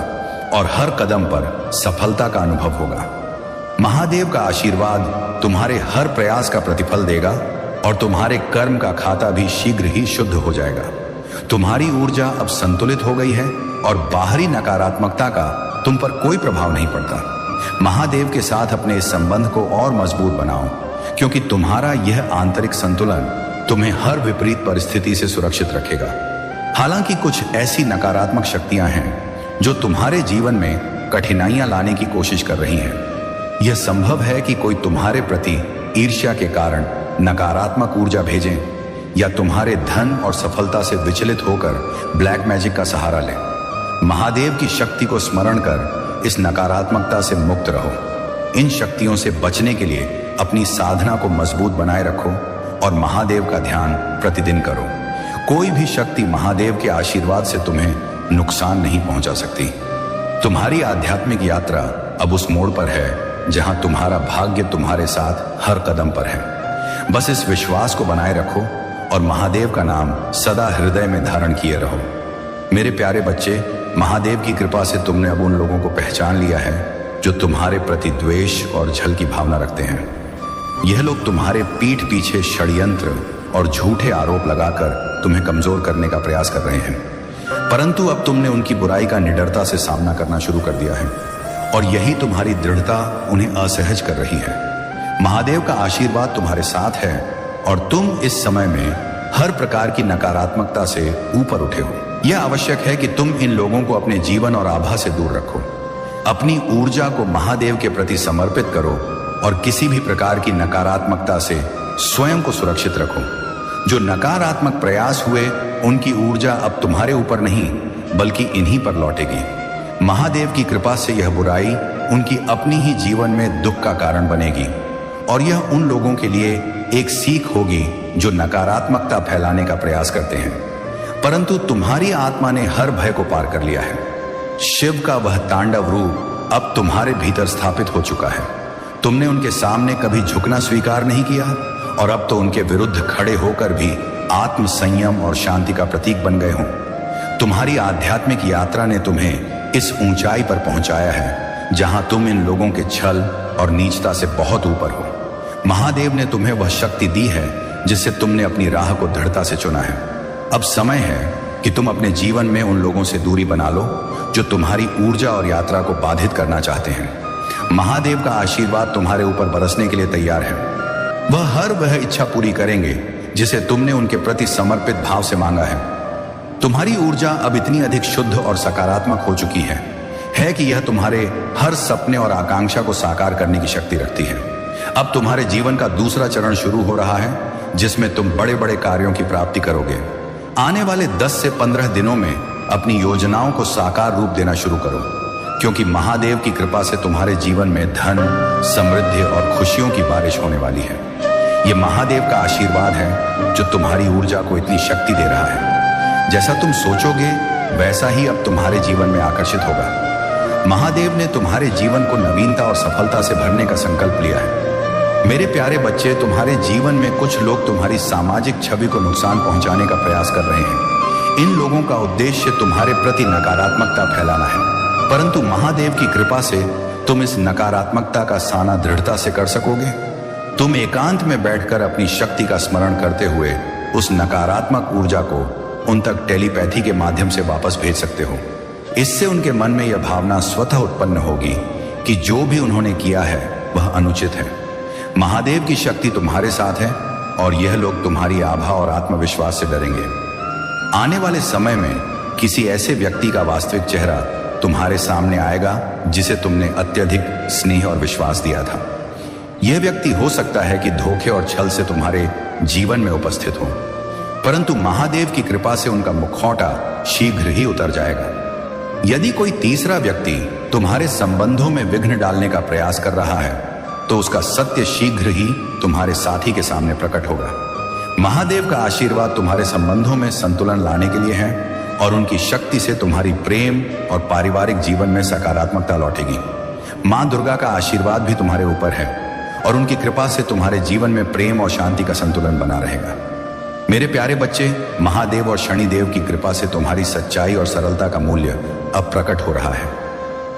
Speaker 1: और हर कदम पर सफलता का अनुभव होगा। महादेव का आशीर्वाद तुम्हारे हर प्रयास का प्रतिफल देगा और तुम्हारे कर्म का खाता भी शीघ्र ही शुद्ध हो जाएगा। तुम्हारी ऊर्जा अब संतुलित हो गई है और बाहरी नकारात्मकता का तुम पर कोई प्रभाव नहीं पड़ता। महादेव के साथ अपने इस संबंध को और मजबूत बनाओ, क्योंकि तुम्हारा यह आंतरिक संतुलन तुम्हें हर विपरीत परिस्थिति से सुरक्षित रखेगा। हालांकि कुछ ऐसी नकारात्मक शक्तियां हैं जो तुम्हारे जीवन में कठिनाइयां लाने की कोशिश कर रही हैं। यह संभव है कि कोई तुम्हारे प्रति ईर्ष्या के कारण नकारात्मक ऊर्जा भेजें या तुम्हारे धन और सफलता से विचलित होकर ब्लैक मैजिक का सहारा लें। महादेव की शक्ति को स्मरण कर इस नकारात्मकता से मुक्त रहो। इन शक्तियों से बचने के लिए अपनी साधना को मजबूत बनाए रखो और महादेव का ध्यान प्रतिदिन करो। कोई भी शक्ति महादेव के आशीर्वाद से तुम्हें नुकसान नहीं पहुंचा सकती। तुम्हारी आध्यात्मिक यात्रा अब उस मोड़ पर है जहां तुम्हारा भाग्य तुम्हारे साथ हर कदम पर है। बस इस विश्वास को बनाए रखो और महादेव का नाम सदा हृदय में धारण किए रहो। मेरे प्यारे बच्चे, महादेव की कृपा से तुमने अब उन लोगों को पहचान लिया है जो तुम्हारे प्रति द्वेष और छल की भावना रखते हैं। यह लोग तुम्हारे पीठ पीछे षड्यंत्र और झूठे आरोप लगाकर तुम्हें कमजोर करने का प्रयास कर रहे हैं, परंतु अब तुमने उनकी बुराई का निडरता से सामना करना शुरू कर दिया है और यही तुम्हारी दृढ़ता उन्हें असहज कर रही है। महादेव का आशीर्वाद तुम्हारे साथ है और तुम इस समय में हर प्रकार की नकारात्मकता से ऊपर उठे हो। यह आवश्यक है कि तुम इन लोगों को अपने जीवन और आभा से दूर रखो। अपनी ऊर्जा को महादेव के प्रति समर्पित करो और किसी भी प्रकार की नकारात्मकता से स्वयं को सुरक्षित रखो। जो नकारात्मक प्रयास हुए उनकी ऊर्जा अब तुम्हारे ऊपर नहीं बल्कि इन्हीं पर लौटेगी। महादेव की कृपा से यह बुराई उनकी अपनी ही जीवन में दुख का कारण बनेगी और यह उन लोगों के लिए एक सीख होगी जो नकारात्मकता फैलाने का प्रयास करते हैं। परंतु तुम्हारी आत्मा ने हर भय को पार कर लिया है। शिव का वह तांडव रूप अब तुम्हारे भीतर स्थापित हो चुका है। तुमने उनके सामने कभी झुकना स्वीकार नहीं किया और अब तो उनके विरुद्ध खड़े होकर भी आत्म संयम और शांति का प्रतीक बन गए हो। तुम्हारी आध्यात्मिक यात्रा ने तुम्हें इस ऊंचाई पर पहुंचाया है जहां तुम इन लोगों के छल और नीचता से बहुत ऊपर हो। महादेव ने तुम्हें वह शक्ति दी है जिससे तुमने अपनी राह को दृढ़ता से चुना है। अब समय है कि तुम अपने जीवन में उन लोगों से दूरी बना लो जो तुम्हारी ऊर्जा और यात्रा को बाधित करना चाहते हैं। महादेव का आशीर्वाद तुम्हारे ऊपर बरसने के लिए तैयार है। वह इच्छा पूरी करेंगे जिसे तुमने उनके प्रति समर्पित भाव से मांगा है। तुम्हारी ऊर्जा अब इतनी अधिक शुद्ध और सकारात्मक हो चुकी है कि यह तुम्हारे हर सपने और आकांक्षा को साकार करने की शक्ति रखती है। अब तुम्हारे जीवन का दूसरा चरण शुरू हो रहा है जिसमें तुम बड़े बड़े कार्यों की प्राप्ति करोगे। आने वाले 10 से 15 दिनों में अपनी योजनाओं को साकार रूप देना शुरू करो, क्योंकि महादेव की कृपा से तुम्हारे जीवन में धन, समृद्धि और खुशियों की बारिश होने वाली है। यह महादेव का आशीर्वाद है जो तुम्हारी ऊर्जा को इतनी शक्ति दे रहा है। जैसा तुम सोचोगे वैसा ही अब तुम्हारे जीवन में आकर्षित होगा। महादेव ने तुम्हारे जीवन को नवीनता और सफलता से भरने का संकल्प लिया है। मेरे प्यारे बच्चे, तुम्हारे जीवन में कुछ लोग तुम्हारी सामाजिक छवि को नुकसान पहुंचाने का प्रयास कर रहे हैं। इन लोगों का उद्देश्य तुम्हारे प्रति नकारात्मकता फैलाना है, परंतु महादेव की कृपा से तुम इस नकारात्मकता का सामना दृढ़ता से कर सकोगे। तुम एकांत में बैठकर अपनी शक्ति का स्मरण करते हुए उस नकारात्मक ऊर्जा को उन तक टेलीपैथी के माध्यम से वापस भेज सकते हो। इससे उनके मन में यह भावना स्वतः उत्पन्न होगी कि जो भी उन्होंने किया है वह अनुचित है। महादेव की शक्ति तुम्हारे साथ है और यह लोग तुम्हारी आभा और आत्मविश्वास से डरेंगे। आने वाले समय में किसी ऐसे व्यक्ति का वास्तविक चेहरा तुम्हारे सामने आएगा जिसे तुमने अत्यधिक स्नेह और विश्वास दिया था। यह व्यक्ति हो सकता है कि धोखे और छल से तुम्हारे जीवन में उपस्थित हो, परंतु महादेव की कृपा से उनका मुखौटा शीघ्र ही उतर जाएगा। यदि कोई तीसरा व्यक्ति तुम्हारे संबंधों में विघ्न डालने का प्रयास कर रहा है तो उसका सत्य शीघ्र ही तुम्हारे साथी के सामने प्रकट होगा। महादेव का आशीर्वाद तुम्हारे संबंधों में संतुलन लाने के लिए है और उनकी शक्ति से तुम्हारी प्रेम और पारिवारिक जीवन में सकारात्मकता लौटेगी। मां दुर्गा का आशीर्वाद भी तुम्हारे ऊपर है और उनकी कृपा से तुम्हारे जीवन में प्रेम और शांति का संतुलन बना रहेगा। मेरे प्यारे बच्चे, महादेव और शनिदेव की कृपा से तुम्हारी सच्चाई और सरलता का मूल्य अब प्रकट हो रहा है।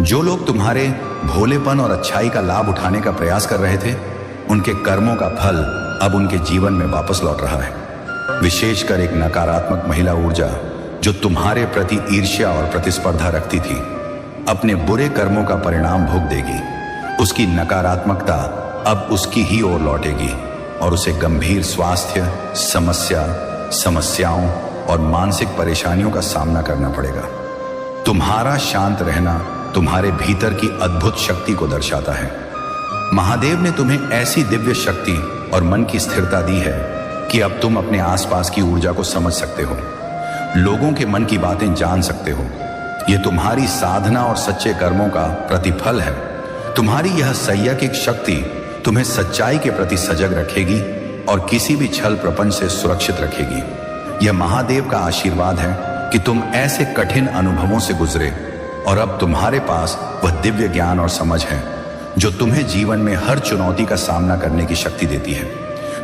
Speaker 1: जो लोग तुम्हारे भोलेपन और अच्छाई का लाभ उठाने का प्रयास कर रहे थे, उनके कर्मों का फल अब उनके जीवन में वापस लौट रहा है। विशेषकर एक नकारात्मक महिला ऊर्जा जो तुम्हारे प्रति ईर्ष्या और प्रतिस्पर्धा रखती थी, अपने बुरे कर्मों का परिणाम भोग देगी। उसकी नकारात्मकता अब उसकी ही ओर लौटेगी और उसे गंभीर स्वास्थ्य समस्याओं और मानसिक परेशानियों का सामना करना पड़ेगा। तुम्हारा शांत रहना तुम्हारे भीतर की अद्भुत शक्ति को दर्शाता है। महादेव ने तुम्हें ऐसी दिव्य शक्ति और मन की स्थिरता दी है कि अब तुम अपने आसपास की ऊर्जा को समझ सकते हो, लोगों के मन की बातें जान सकते हो। यह तुम्हारी साधना और सच्चे कर्मों का प्रतिफल है। तुम्हारी यह संयमिक शक्ति तुम्हें सच्चाई के प्रति सजग रखेगी और किसी भी छल प्रपंच से सुरक्षित रखेगी। यह महादेव का आशीर्वाद है कि तुम ऐसे कठिन अनुभवों से गुजरे और अब तुम्हारे पास वह दिव्य ज्ञान और समझ है जो तुम्हें जीवन में हर चुनौती का सामना करने की शक्ति देती है।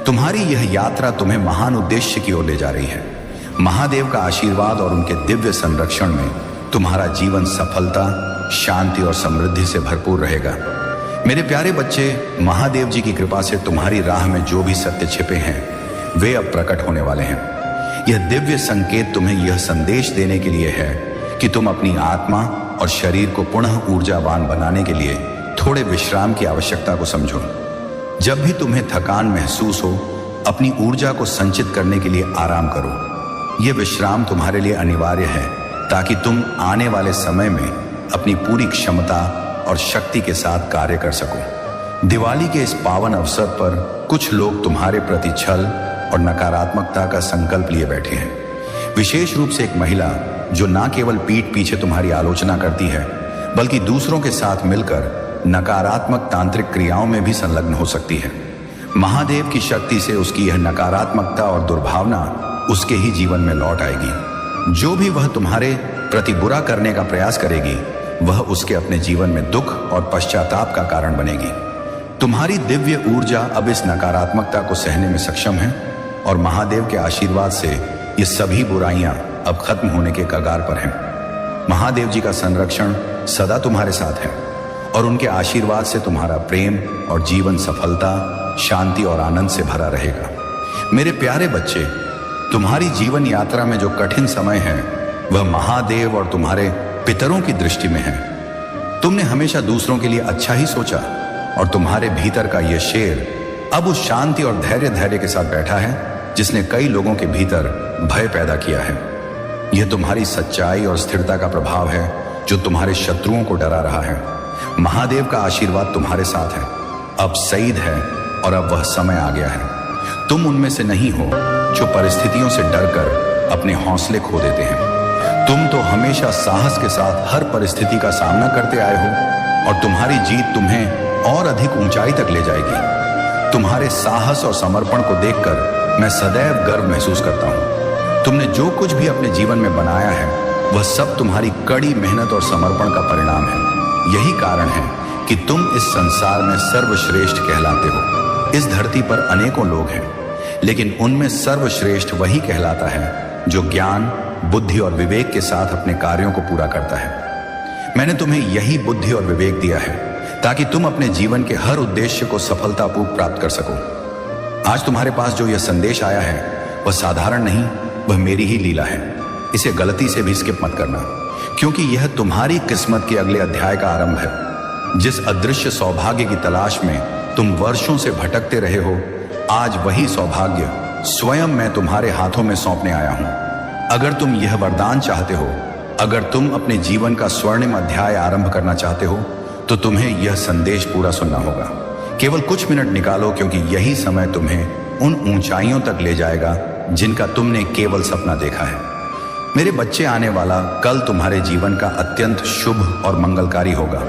Speaker 1: तुम्हारी यह यात्रा तुम्हें महान उद्देश्य की ओर ले जा रही है। महादेव का आशीर्वाद और उनके दिव्य संरक्षण में तुम्हारा जीवन सफलता, शांति और समृद्धि से भरपूर रहेगा। मेरे प्यारे बच्चे, महादेव जी की कृपा से तुम्हारी राह में जो भी सत्य छिपे हैं वे अब प्रकट होने वाले हैं। यह दिव्य संकेत तुम्हें यह संदेश देने के लिए है कि तुम अपनी आत्मा और शरीर को पुनः ऊर्जावान बनाने के लिए थोड़े विश्राम की आवश्यकता को समझो। जब भी तुम्हें थकान महसूस हो, अपनी ऊर्जा को संचित करने के लिए आराम करो। यह विश्राम तुम्हारे लिए अनिवार्य है ताकि तुम आने वाले समय में अपनी पूरी क्षमता और शक्ति के साथ कार्य कर सको। दिवाली के इस पावन अवसर पर कुछ लोग तुम्हारे प्रति छल और नकारात्मकता का संकल्प लिए बैठे हैं। विशेष रूप से एक महिला जो न केवल पीठ पीछे तुम्हारी आलोचना करती है बल्कि दूसरों के साथ मिलकर नकारात्मक तांत्रिक क्रियाओं में भी संलग्न हो सकती है। महादेव की शक्ति से उसकी यह नकारात्मकता और दुर्भावना उसके ही जीवन में लौट आएगी। जो भी वह तुम्हारे प्रति बुरा करने का प्रयास करेगी वह उसके अपने जीवन में दुख और पश्चाताप का कारण बनेगी। तुम्हारी दिव्य ऊर्जा अब इस नकारात्मकता को सहने में सक्षम है और महादेव के आशीर्वाद से ये सभी बुराइयां अब खत्म होने के कगार पर हैं। महादेव जी का संरक्षण सदा तुम्हारे साथ है और उनके आशीर्वाद से तुम्हारा प्रेम और जीवन सफलता, शांति और आनंद से भरा रहेगा। मेरे प्यारे बच्चे, तुम्हारी जीवन यात्रा में जो कठिन समय है वह महादेव और तुम्हारे पितरों की दृष्टि में है। तुमने हमेशा दूसरों के लिए अच्छा ही सोचा और तुम्हारे भीतर का यह शेर अब उस शांति और धैर्य के साथ बैठा है जिसने कई लोगों के भीतर भय पैदा किया है। यह तुम्हारी सच्चाई और स्थिरता का प्रभाव है जो तुम्हारे शत्रुओं को डरा रहा है। महादेव का आशीर्वाद तुम्हारे साथ है। अब सईद है और अब वह समय आ गया है। तुम उनमें से नहीं हो जो परिस्थितियों से डरकर अपने हौसले खो देते हैं। तुम तो हमेशा साहस के साथ हर परिस्थिति का सामना करते आए हो और तुम्हारी जीत तुम्हें और अधिक ऊंचाई तक ले जाएगी। तुम्हारे साहस और समर्पण को देखकर मैं सदैव गर्व महसूस करता हूँ। तुमने जो कुछ भी अपने जीवन में बनाया है वह सब तुम्हारी कड़ी मेहनत और समर्पण का परिणाम है। यही कारण है कि तुम इस संसार में सर्वश्रेष्ठ कहलाते हो। इस धरती पर अनेकों लोग हैं लेकिन उनमें सर्वश्रेष्ठ वही कहलाता है जो ज्ञान, बुद्धि और विवेक के साथ अपने कार्यों को पूरा करता है। मैंने तुम्हें यही बुद्धि और विवेक दिया है ताकि तुम अपने जीवन के हर उद्देश्य को सफलतापूर्वक प्राप्त कर सको। आज तुम्हारे पास जो यह संदेश आया है वह साधारण नहीं, वह मेरी ही लीला है। इसे गलती से भी स्किप मत करना, क्योंकि यह तुम्हारी किस्मत के अगले अध्याय का आरंभ है। जिस अदृश्य सौभाग्य की तलाश में तुम वर्षों से भटकते रहे हो, आज वही सौभाग्य स्वयं मैं तुम्हारे हाथों में सौंपने आया हूं। अगर तुम यह वरदान चाहते हो, अगर तुम अपने जीवन का स्वर्णिम अध्याय आरंभ करना चाहते हो, तो तुम्हें यह संदेश पूरा सुनना होगा। केवल कुछ मिनट निकालो, क्योंकि यही समय तुम्हें उन ऊंचाइयों तक ले जाएगा जिनका तुमने केवल सपना देखा है। मेरे बच्चे, आने वाला कल तुम्हारे जीवन का अत्यंत शुभ और मंगलकारी होगा।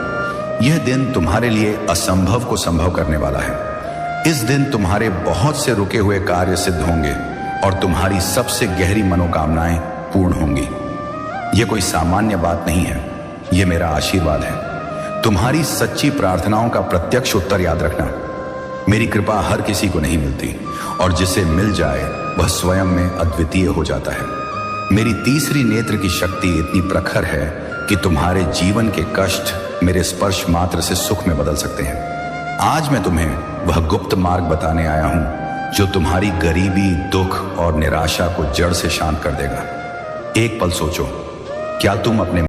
Speaker 1: यह दिन तुम्हारे लिए असंभव को संभव करने वाला है। इस दिन तुम्हारे बहुत से रुके हुए कार्य सिद्ध होंगे और तुम्हारी सबसे गहरी मनोकामनाएं पूर्ण होंगी। यह कोई सामान्य बात नहीं है, यह मेरा आशीर्वाद है। तुम्हारी सच्ची प्रार्थनाओं का प्रत्यक्ष उत्तर याद रखना। मेरी कृपा हर किसी को नहीं मिलती, और जिसे मिल जाए वह स्वयं में अद्वितीय हो जाता है। मेरी तीसरी नेत्र की शक्ति इतनी प्रखर है कि तुम्हारे जीवन के कष्ट मेरे स्पर्श मात्र से सुख में बदल सकते हैं। आज मैं तुम्हें वह गुप्त मार्ग बताने आया हूं जो तुम्हारी गरीबी, दुख और निराशा को जड़ से शांत कर देगा। एक पल सोचो, क्या तुम अपने